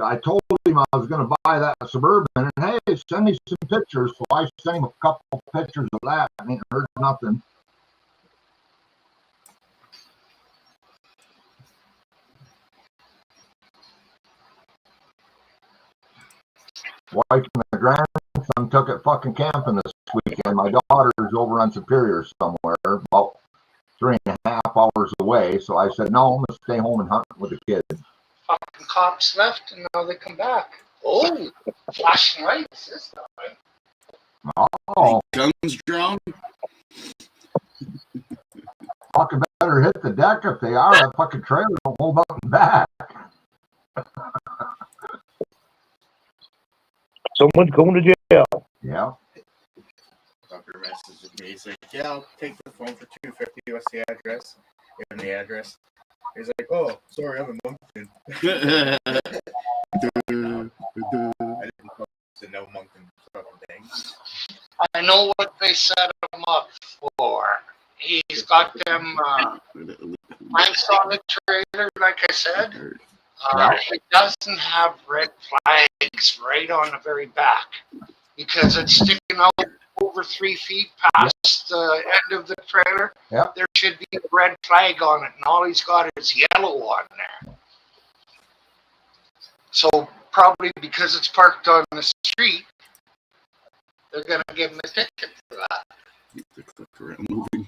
I told him I was going to buy that Suburban, and hey, send me some pictures. So I sent him a couple of pictures of that, and he heard nothing. Wife and the grandson took it fucking camping this weekend. My daughter's over on Superior somewhere, about 3.5 hours away. So I said, no, I'm going to stay home and hunt with the kids. Fucking cops left and now they come back. Oh, flashing lights this time. Oh, Guns drawn. fucking better hit the deck if they are. That fucking trailer don't hold nothing back. Someone's going to jail. Yeah. Fucker messaged me. He's like, yeah, I'll take the phone for $250. What's the address? Give him the address. He's like, oh, sorry, I'm in Moncton. I didn't post the no Moncton fucking thing. I know what they set him up for. He's got them planks on the trailer, like I said. It doesn't have red flags right on the very back because it's sticking out over 3 feet past the end of the trailer. Yep. There should be a red flag on it, and all he's got is yellow on there. So probably because it's parked on the street, they're going to give him a ticket for that. The click around moving.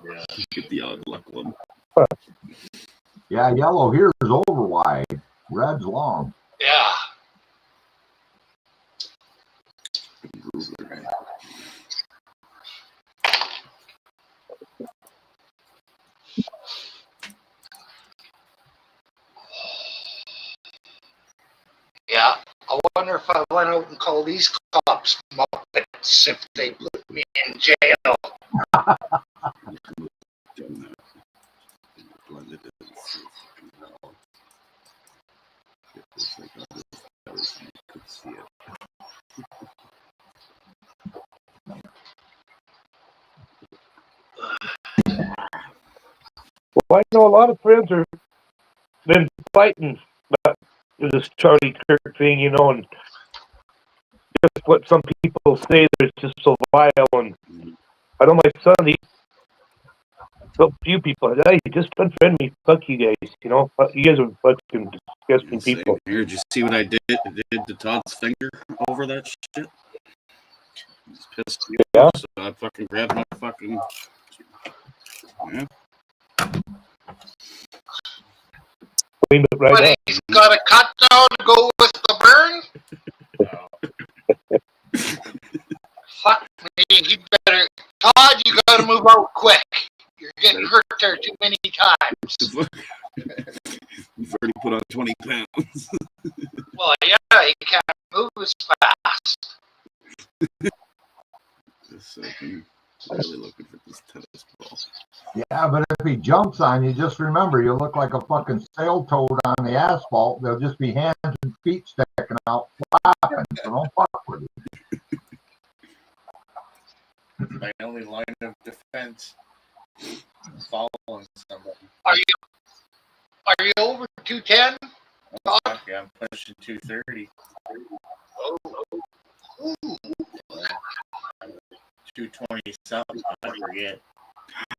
Yeah, get the odd luck one. Yeah, yellow here is over wide. Red's long. Yeah. Yeah, I I wonder if I went out and called these cops Muppets if they put me in jail. Well, I know a lot of friends are been fighting this Charlie Kirk thing, you know, and just what some people say is just so vile. And I know my son, so few people, hey, just unfriend me. Fuck you guys, you know. You guys are fucking disgusting people. Here, did you see what I did to Todd's finger over that shit? He's pissed. Yeah. So I fucking grabbed my fucking. Yeah. Clean it right But up. he's got a cut now to go with the burn? Fuck me, he better... Todd, you gotta move out quick. You're getting hurt there too many times. You've already put on 20 pounds. Well, yeah, he can't move as fast. So I'm really looking for this tennis ball. Yeah, but if he jumps on you, just remember, you look like a fucking sail toad on the asphalt. There'll just be hands and feet sticking out, flapping. So don't fuck with it. My only line of defense is following somebody. Are you over 210? Oh, fuck yeah, I'm pushing 230. Ooh. 220 something, I forget.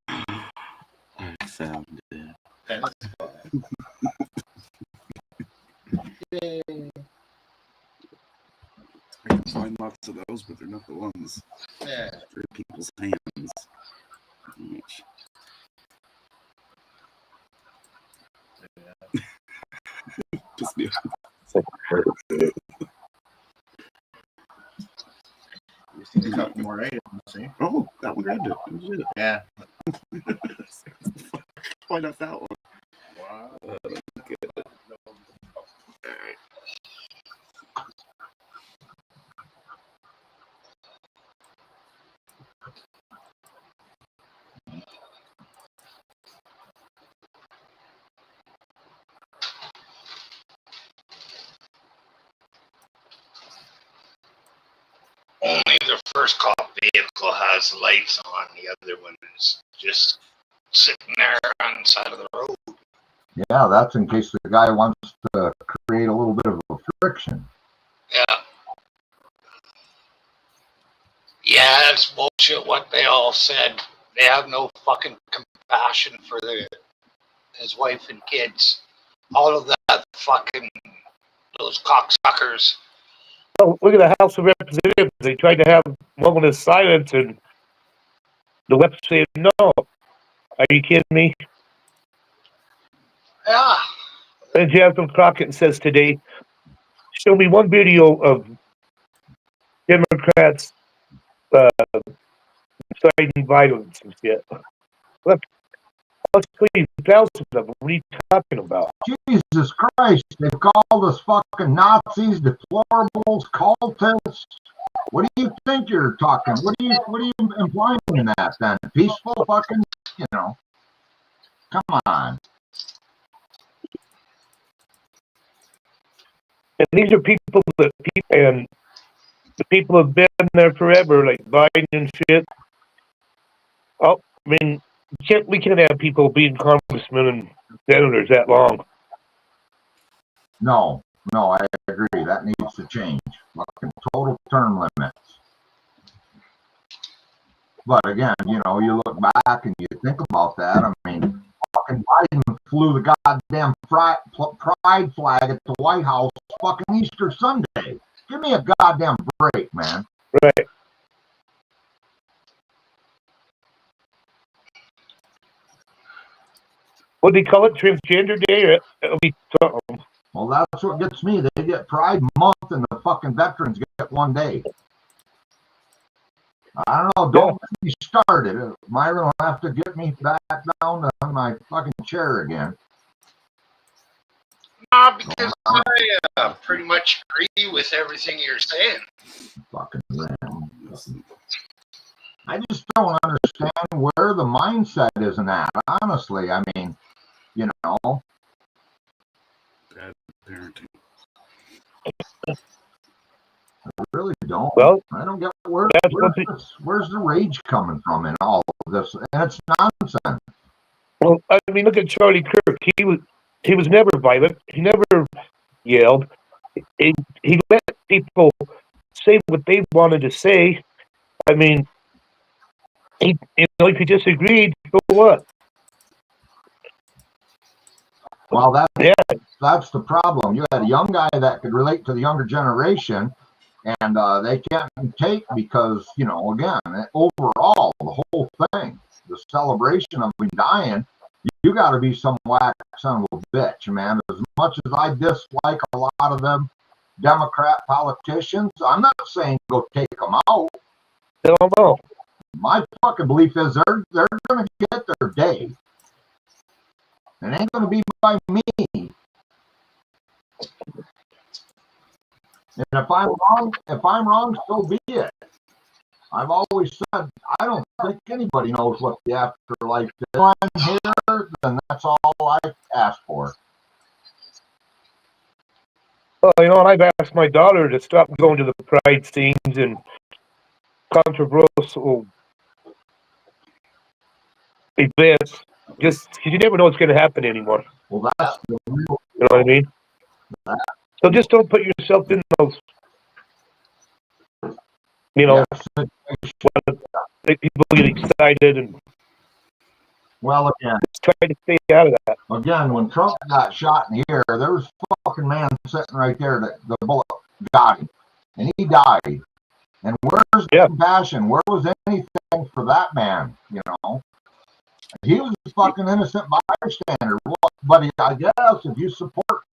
I found it. Tennis ball. Yay. I can find lots of those, but they're not the ones Yeah. for people's hands. Which... Just be You see a couple more items, see? oh, that one grabbed it. Yeah. Why not that one? Wow. Only the first cop vehicle has lights on. The other one is just sitting there on the side of the road. Yeah, that's in case the guy wants to create a little bit of a friction. Yeah. Yeah, it's bullshit what they all said. They have no fucking compassion for his wife and kids. All of that fucking, those cocksuckers. Oh, look at the House of Representatives. They tried to have moment of silence, and the left said no. Are you kidding me? Yeah. And Jasmine Crockett says today, show me one video of Democrats inciting violence and shit. Look, let's please, thousands of them. What are you talking about? Jesus Christ, they've called us fucking Nazis, deplorables, cultists. What do you think you're talking? What are you implying in that then? Peaceful fucking, you know. Come on. And these are people that and the people have been there forever, like Biden and shit. Oh, I mean, we can't have people being congressmen and senators that long. No, I agree. That needs to change. Fucking total term limits. But again, you know, you look back and you think about that. I mean, fucking Biden flew the goddamn pride flag at the White House fucking Easter Sunday. Give me a goddamn break, man. Right. What do they call it? Transgender Day? Or it'll be something. Well, that's what gets me. They get Pride Month and the fucking veterans get one day. I don't know. Don't get me started. Myron will have to get me back down on my fucking chair again. No, because I pretty much agree with everything you're saying. Fucking random. I just don't understand where the mindset is in that. Honestly, I mean, you know. Bad parenting. I really don't. Well, I don't get where's the rage coming from in all of this, and it's nonsense. Well, I mean, look at Charlie Kirk. He was never violent. He never yelled. He let people say what they wanted to say. I mean, if he disagreed, so what? Well, Yeah. that's the problem. You had a young guy that could relate to the younger generation, and they can't take because, you know, again, overall, the whole thing, the celebration of him dying, you got to be some whack son of a bitch, man. As much as I dislike a lot of them Democrat politicians, I'm not saying go take them out. No. My fucking belief is they're going to get their day. It ain't going to be by me. And if I'm wrong, so be it. I've always said I don't think anybody knows what the afterlife is. If I'm here, then that's all I ask for. Well, you know, and I've asked my daughter to stop going to the pride scenes and controversial events, just because you never know what's going to happen anymore. Well, that's the real. You know what I mean? So just don't put yourself in those, you know, make people get excited and. Well, again, try to stay out of that. Again, when Trump got shot in the air, there was a fucking man sitting right there that the bullet got him, and he died. And where's the compassion? Where was anything for that man? You know, he was a fucking innocent bystander. But I guess if you support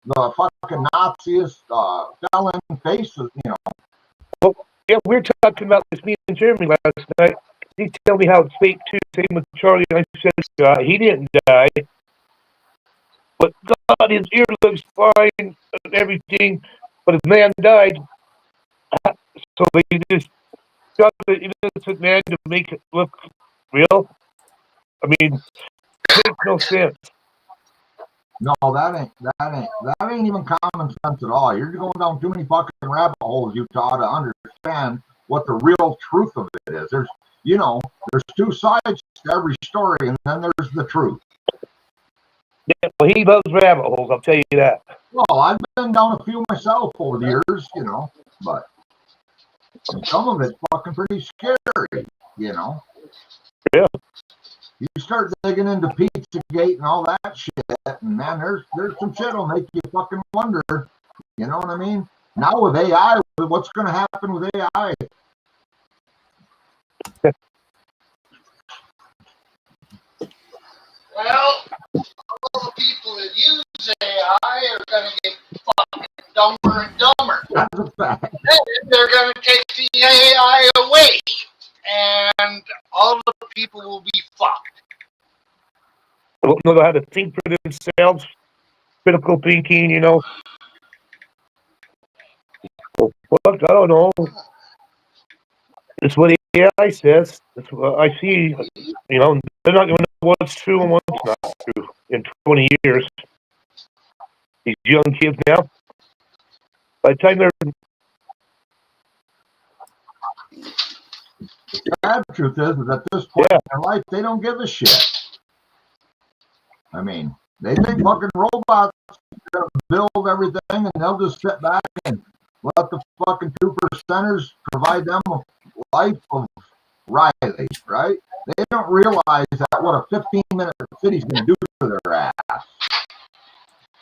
the fucking Nazis, felon faces, you know. Well, yeah, we were talking about this me and Jeremy last night. He told me how it's fake too. Same with Charlie. I said he didn't die, but God, his ear looks fine and everything, but his man died. So they just got the innocent man to make it look real. I mean, it makes no sense. No, that ain't even common sense at all. You're going down too many fucking rabbit holes, Utah, to understand what the real truth of it is. There's two sides to every story, and then there's the truth. Yeah, well, he loves rabbit holes, I'll tell you that. Well, I've been down a few myself over the years, you know, but some of it's fucking pretty scary, you know. Yeah. You start digging into Pizzagate and all that shit, and man, there's some shit that'll make you fucking wonder, you know what I mean? Now with AI, what's going to happen with AI? Well, all the people that use AI are going to get fucking dumber and dumber. That's a fact. They're going to take the AI away, and all the people will be fucked. They won't know how to think for themselves. Critical thinking, you know. Well, I don't know. It's what AI says. That's what I see. You know, they're not going to know what's true and what's not true in 20 years. These young kids now, by the time they're... The bad truth is at this point in their life, they don't give a shit. I mean, they think fucking robots are going to build everything, and they'll just sit back and let the fucking 2%ers provide them a life of Riley, right? They don't realize that what a 15-minute city's going to do to their ass.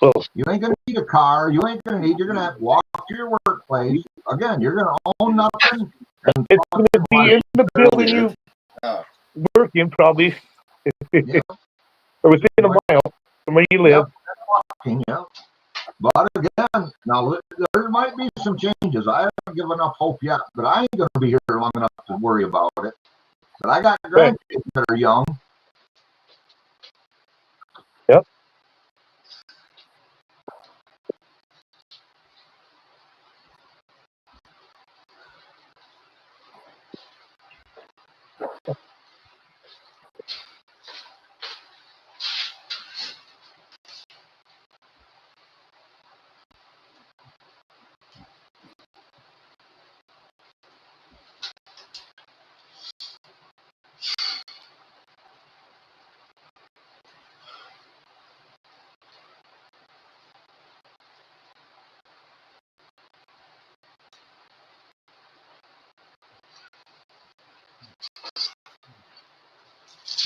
Oh. You ain't going to need a car. You're going to have to walk to your workplace. Again, you're going to own nothing. And it's going to be in the building you work in, probably. Or within a mile from where you live. Yeah. But again, now there might be some changes. I haven't given up hope yet, but I ain't going to be here long enough to worry about it. But I got grandkids that are young. Yep.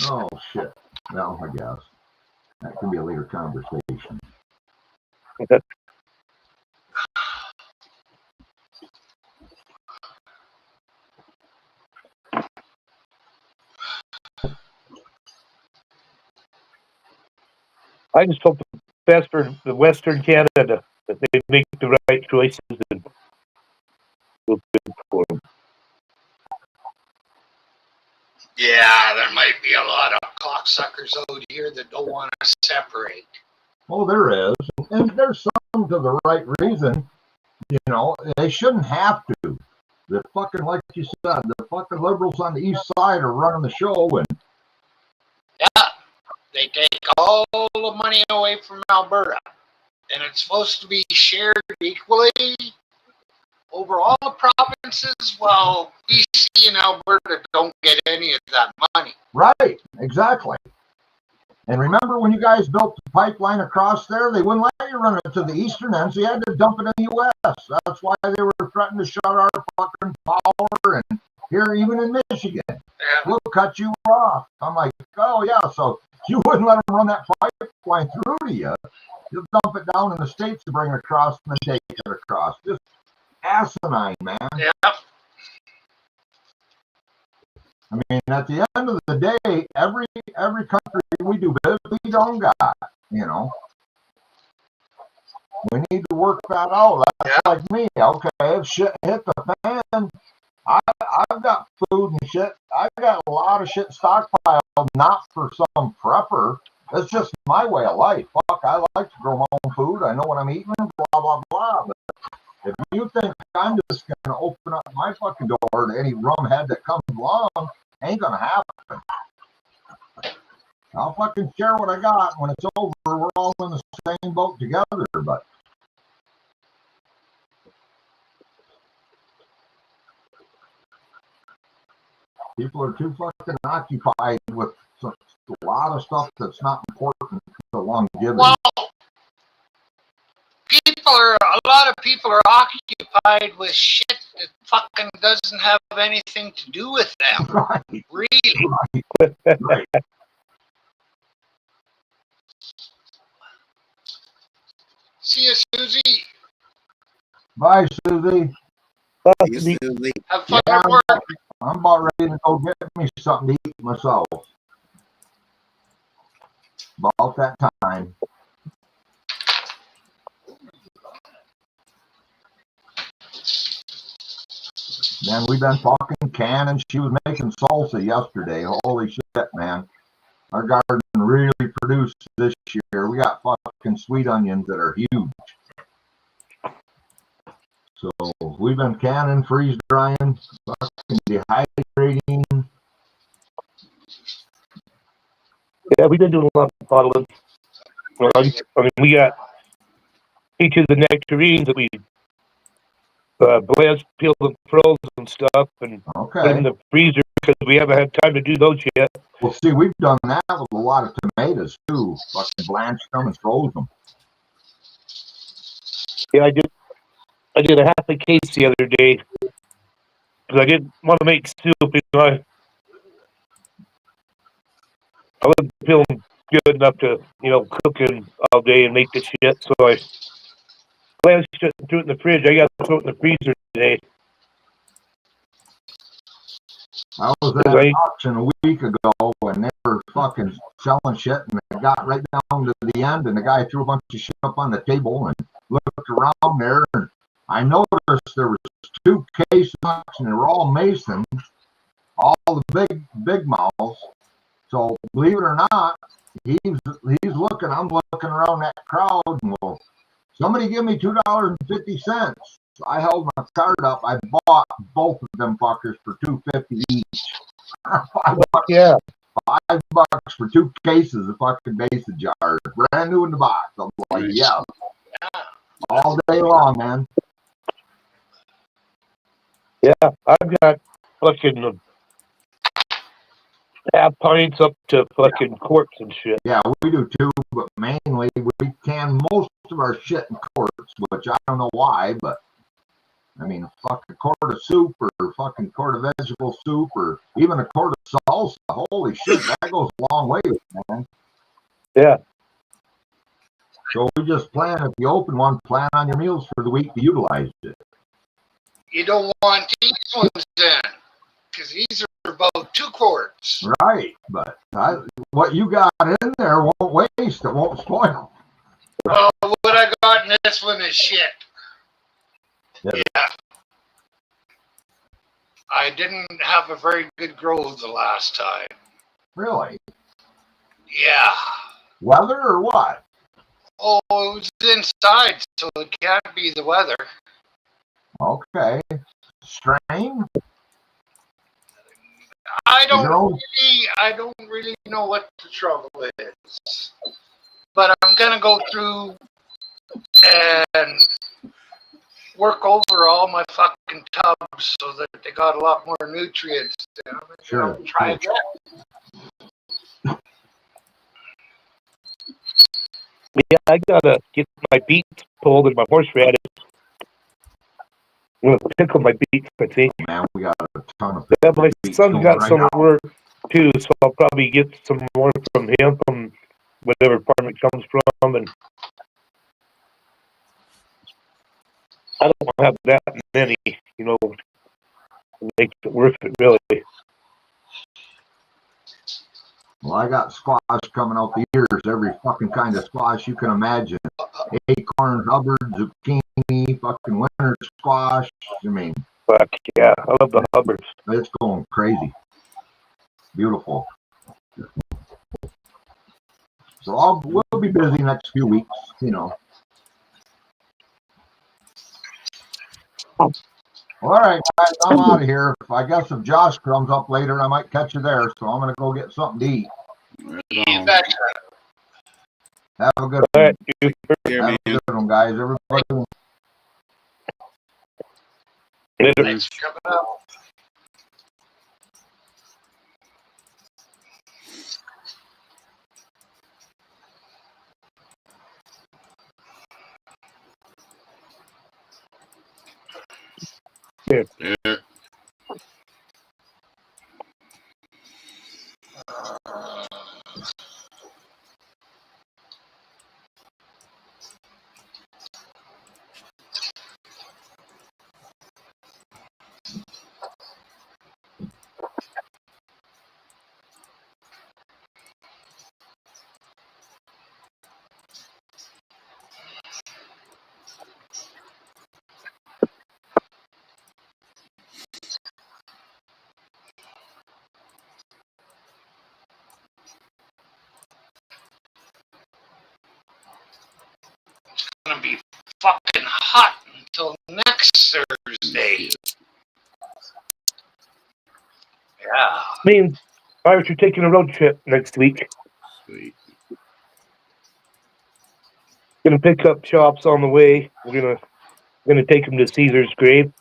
Oh, shit. Well, I guess. That could be a later conversation. I just hope the best for the Western Canada, that they make the right choices and will good for them. Yeah, there might be a lot of cocksuckers out here that don't want to separate. Oh, there is. And there's some to the right reason. You know, they shouldn't have to. The fucking, like you said, the fucking liberals on the east side are running the show, and Yeah, they take all the money away from Alberta, and it's supposed to be shared equally over all the provinces. Well, BC and Alberta don't get any of that money. right, exactly. And remember when you guys built the pipeline across there, they wouldn't let you run it to the eastern end, so you had to dump it in the U.S. That's why they were threatening to shut our fucking power, and here, even in Michigan, we'll cut you off. I'm like, oh yeah, so you wouldn't let them run that pipeline through to you. You'll dump it down in the States to bring it across and then take it across. Just asinine, man. Yeah. I mean, at the end of the day, every country we do business, we don't got, you know. We need to work that out. That's like me. Okay, if shit hit the fan, I've got food and shit. I've got a lot of shit stockpiled, not for some prepper. It's just my way of life. Fuck, I like to grow my own food. I know what I'm eating, blah, blah, blah. But if you think I'm just going to open up my fucking door to any rumhead that comes along, ain't going to happen. I'll fucking share what I got. When it's over, we're all in the same boat together. But people are too fucking occupied with a lot of stuff that's not important to longevity. Well, a lot of people are occupied with shit that fucking doesn't have anything to do with them. Right. Really. Right. See you, Susie. Bye, Susie. Have fun Yeah, at work. I'm about ready to go get me something to eat myself. About that time. Man, we've been fucking canning. She was making salsa yesterday. Holy shit, man. Our garden really produced this year. We got fucking sweet onions that are huge. So we've been canning, freeze drying, fucking dehydrating. Yeah, we've been doing a lot of bottling. I mean, we got each of the nectarines that we blanched, peeled, and froze and stuff, and put them in the freezer because we haven't had time to do those yet. Well, see, we've done that with a lot of tomatoes too. Fucking blanched them and froze them. Yeah, I did a half a case the other day because I didn't want to make soup. You know, I wasn't feeling good enough to, cooking all day and make the shit. So I blanched it and threw it in the fridge. I got to throw it in the freezer today. I was at an auction a week ago and they were fucking selling shit, and it got right down to the end, and the guy threw a bunch of shit up on the table and looked around there, and I noticed there was 2 cases and they were all Masons, all the big mouths. So believe it or not, he's looking. I'm looking around that crowd, and well, somebody give me $2.50. I held my card up. I bought both of them fuckers for $2.50 each. $5. Yeah. $5 for 2 cases of fucking Mason jars, brand new in the box. I'm like, yeah, all day long, man. Yeah, I've got fucking half pints up to fucking quarts and shit. Yeah, we do too, but mainly we can most of our shit in quarts, which I don't know why, but I mean, a fucking quart of soup or a fucking quart of vegetable soup or even a quart salsa. Holy shit, that goes a long way, man. Yeah. So we just plan, if you open one, plan on your meals for the week to utilize it. You don't want these ones in, because these are about 2 quarts. Right, but what you got in there won't waste. It won't spoil. Oh, what I got in this one is shit. Yeah. I didn't have a very good growth the last time. Really? Yeah. Weather or what? Oh, it was inside, so it can't be the weather. Okay. Strain? I don't really know what the trouble is. But I'm gonna go through and work over all my fucking tubs so that they got a lot more nutrients. Sure. Try that. Yeah, I gotta get my beets pulled and my horseradish. I'm gonna pickle my beets, I think. Man, we got a ton of Yeah, my beets son's going got right some now. at work too, so I'll probably get some more from him from whatever farm it comes from, and I don't have that many, you know, to make it worth it really. Well, I got squash coming out the ears, every fucking kind of squash you can imagine. Acorn, Hubbard, zucchini, fucking winter squash. I mean, But yeah, I love the Hubbards. it's going crazy. Beautiful. So we'll be busy next few weeks, you know. All right, guys, I'm out of here. I guess if Josh comes up later, I might catch you there. So I'm gonna go get something to eat. You betcha. Have a good All one. right, you Have a good one, guys. Everybody. later. Thanks for coming up. Yeah. Gonna be fucking hot until next Thursday. Yeah. Me and Irish are taking a road trip next week. Sweet. Gonna pick up chops on the way. We're gonna take them to Caesar's grave.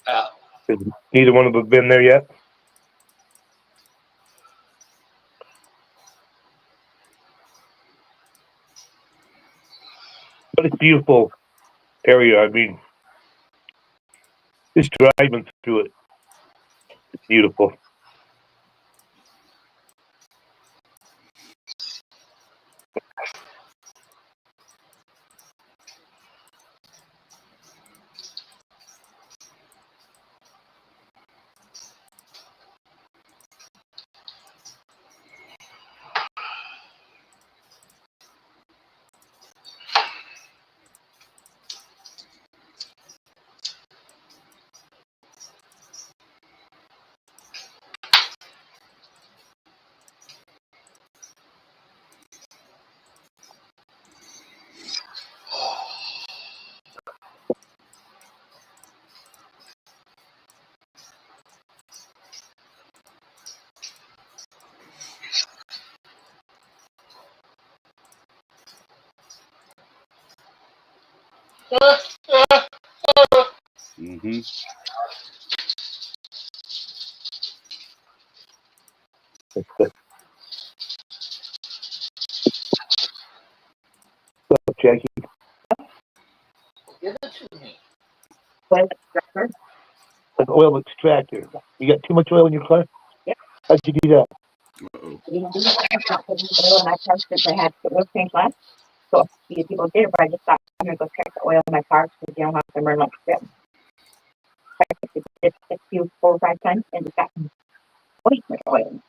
'Cause neither one of them have been there yet. But it's a beautiful area. I mean, just driving through it, it's beautiful. Mm-hmm. What's up, Jackie? Give it to me. An oil extractor. You got too much oil in your car? How'd you do that? Uh-oh. You know, it's not putting the oil in my car since I had the oil change last. So a few people did, but I just thought I'm gonna go check the oil in my car because you don't have to burn much grip. Just a few 4 or 5 times and just got way much oil.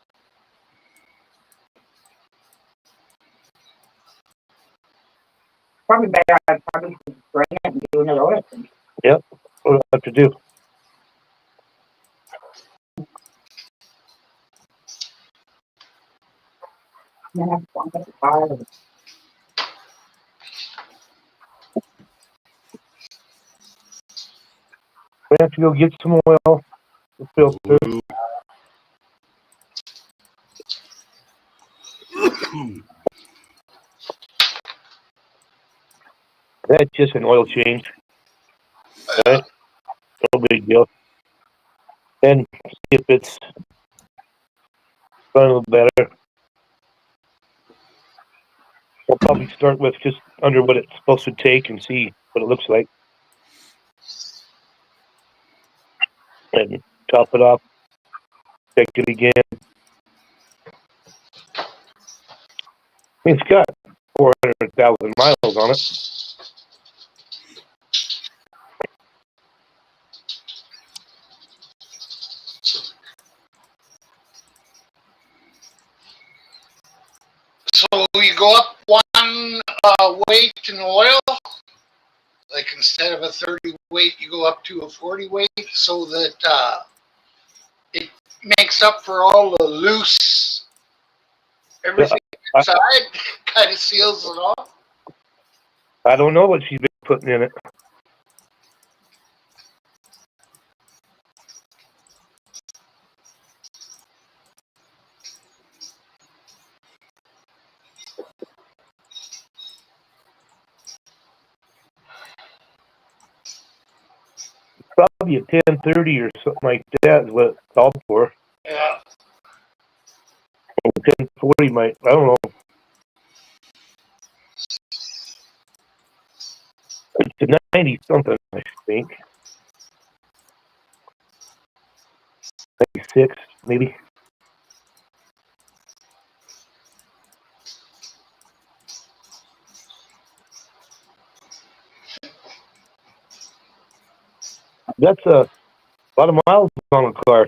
Probably better. I'd probably drain it and do another oil change. Yep. What do I have to do? And then I have to go and get the car. We have to go get some oil. The filter. Ooh. That's just an oil change. Right? No big deal. And see if it's a little better. We'll probably start with just under what it's supposed to take and see what it looks like. And top it off. Check it again. It's got 400,000 miles on it. So you go up one weight in oil, like instead of a 30 weight, you go up to a 40 weight, so that it makes up for all the loose everything inside, kind of seals it off. I don't know what she's been putting in it. Probably a 1030 or something like that is what it's called for. Yeah. 1040 might, I don't know. It's a 90 something, I think. 96, maybe. That's a lot of miles on a car.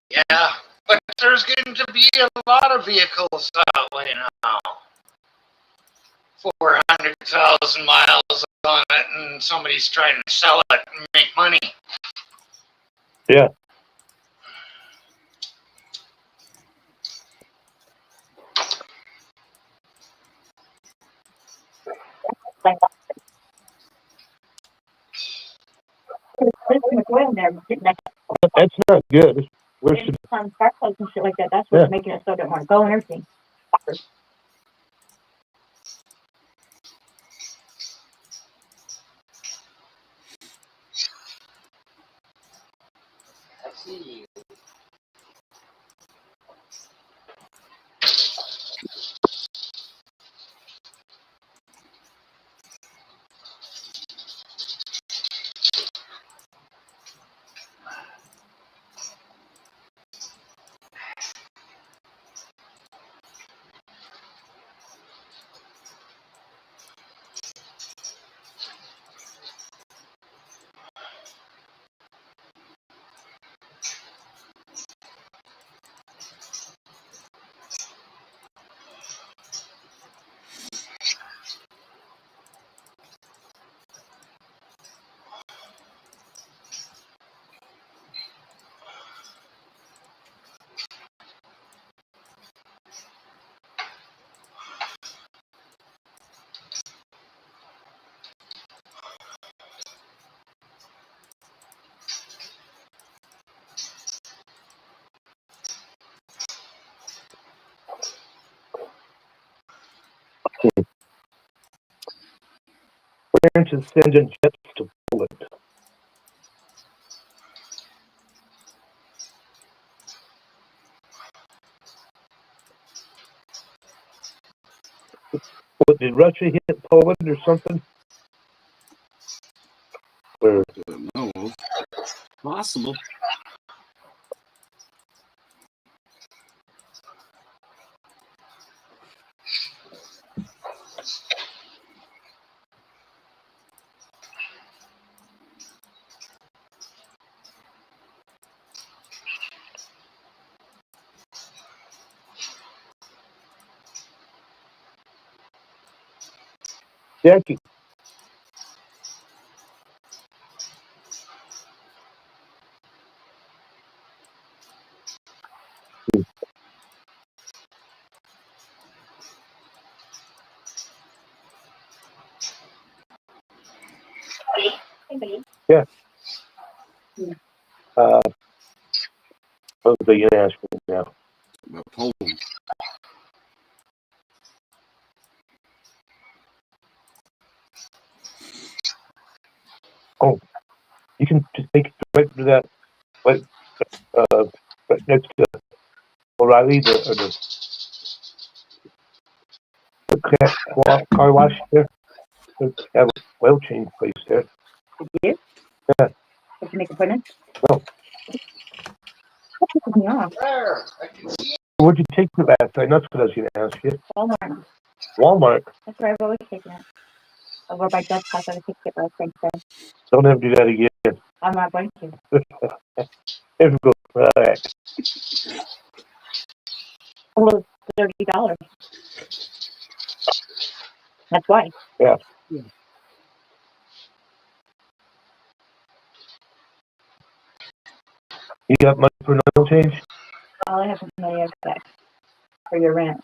Yeah, but there's going to be a lot of vehicles that way now. 400,000 miles on it, and somebody's trying to sell it and make money. Yeah. There's too much oil in there. That's not good. Where's the, On spark plugs and shit like that. That's what's making it so I don't want to go and everything. French is sending jets to Poland. What, did Russia hit Poland or something? Or No, possible. Jackie. Yeah. What was I going to ask you now? The poem. Oh, you can just take it right to that, right, right next to O'Reilly, the car wash there. They have an oil change place there. Did you? Yeah. Did you make an appointment? No. That pisses me off. There, I can see it. Where'd you take the last time? That's what I was going to ask you. Walmart. Walmart. That's where I've always taken it. Over by Doug's house, I would take it last thing there. Don't ever do that again. I'm not going to. Ever go back. Well, it's $30. That's why. Yeah. You got money for an oil change? All I have is money I've got for your rent.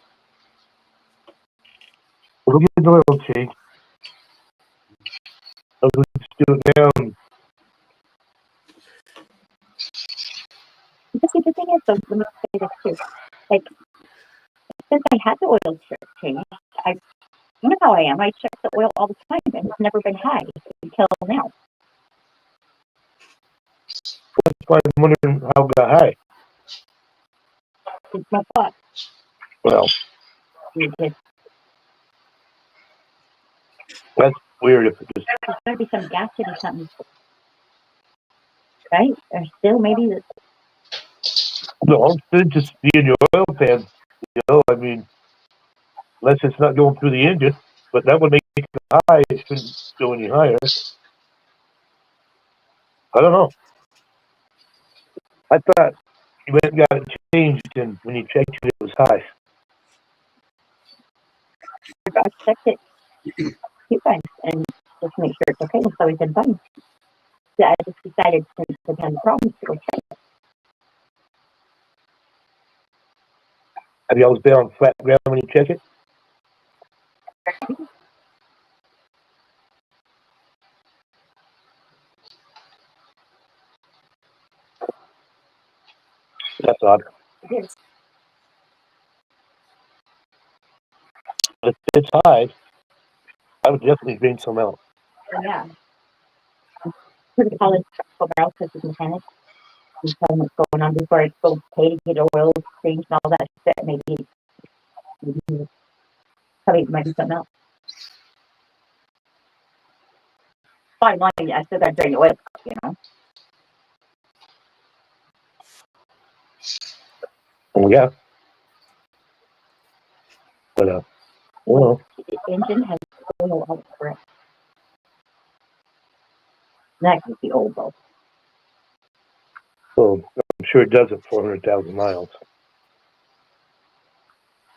We'll get an oil change. We'll just do it now. But see, the thing is, though, let me say this too. Like, since I had the oil change, you know how I am. I check the oil all the time, and it's never been high until now. That's why I'm wondering how it got high. It's my fault. Well, that's weird if it just... There's got to be some gas in or something. Right? Or still maybe... No, it just be in your oil pan. You know, I mean, unless it's not going through the engine, but that would make it high. It shouldn't go any higher. I don't know. I thought you went and got it changed, and when you checked it, it was high. I checked it a few times and just make sure it's okay. It's always been fine. So I just decided since I've had problems to go check it. Have you always been on flat ground when you check it? That's odd. It is. If it's high, I would definitely drain some out. So yeah. Pretty call it over else as a mechanic. And tell them what's going on before I go pay to get oil changed and all that shit. Maybe probably it might be something else. Fine line, I still gotta drain the oil, you know. Oh yeah. But well, The engine has oil all over it. That could be old though. so I'm sure it does at 400,000 miles.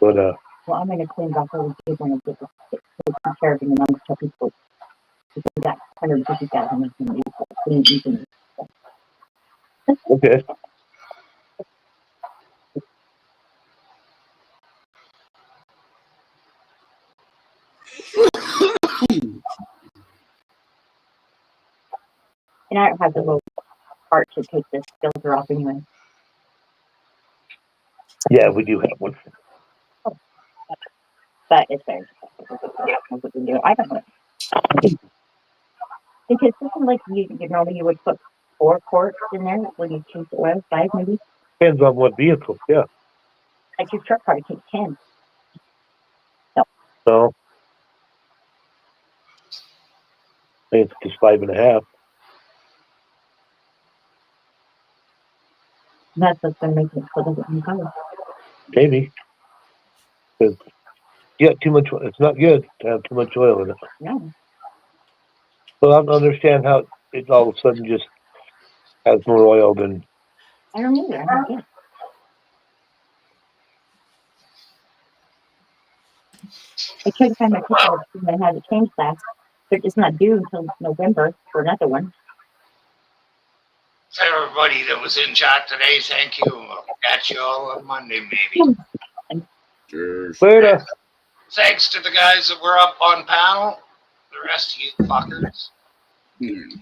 But Well, I'm gonna clean off all the kids when I get the care of the numbers to people. Because we got 150,000 in the clean engine. okay. And I don't have the little part to take this filter off anyway. Yeah, we do have one. But it's there. I don't know. Because something like you normally you would put 4 quarts in there when you change the oil, 5 maybe. Depends on what vehicle. Yeah. Like your truck probably takes 10. So I think it's just 5.5. That's what's gonna make it so it doesn't color. Maybe. Because you got too much. It's not good to have too much oil in it. No. Well, I don't understand how it all of a sudden just has more oil than. I don't either. I don't get it. I tried to find my paperwork and I had to change that. They're just not due until November for another one. To everybody that was in chat today, thank you. I'll catch you all on Monday, maybe. Cheers. Later. Thanks to the guys that were up on panel. The rest of you fuckers. Hmm.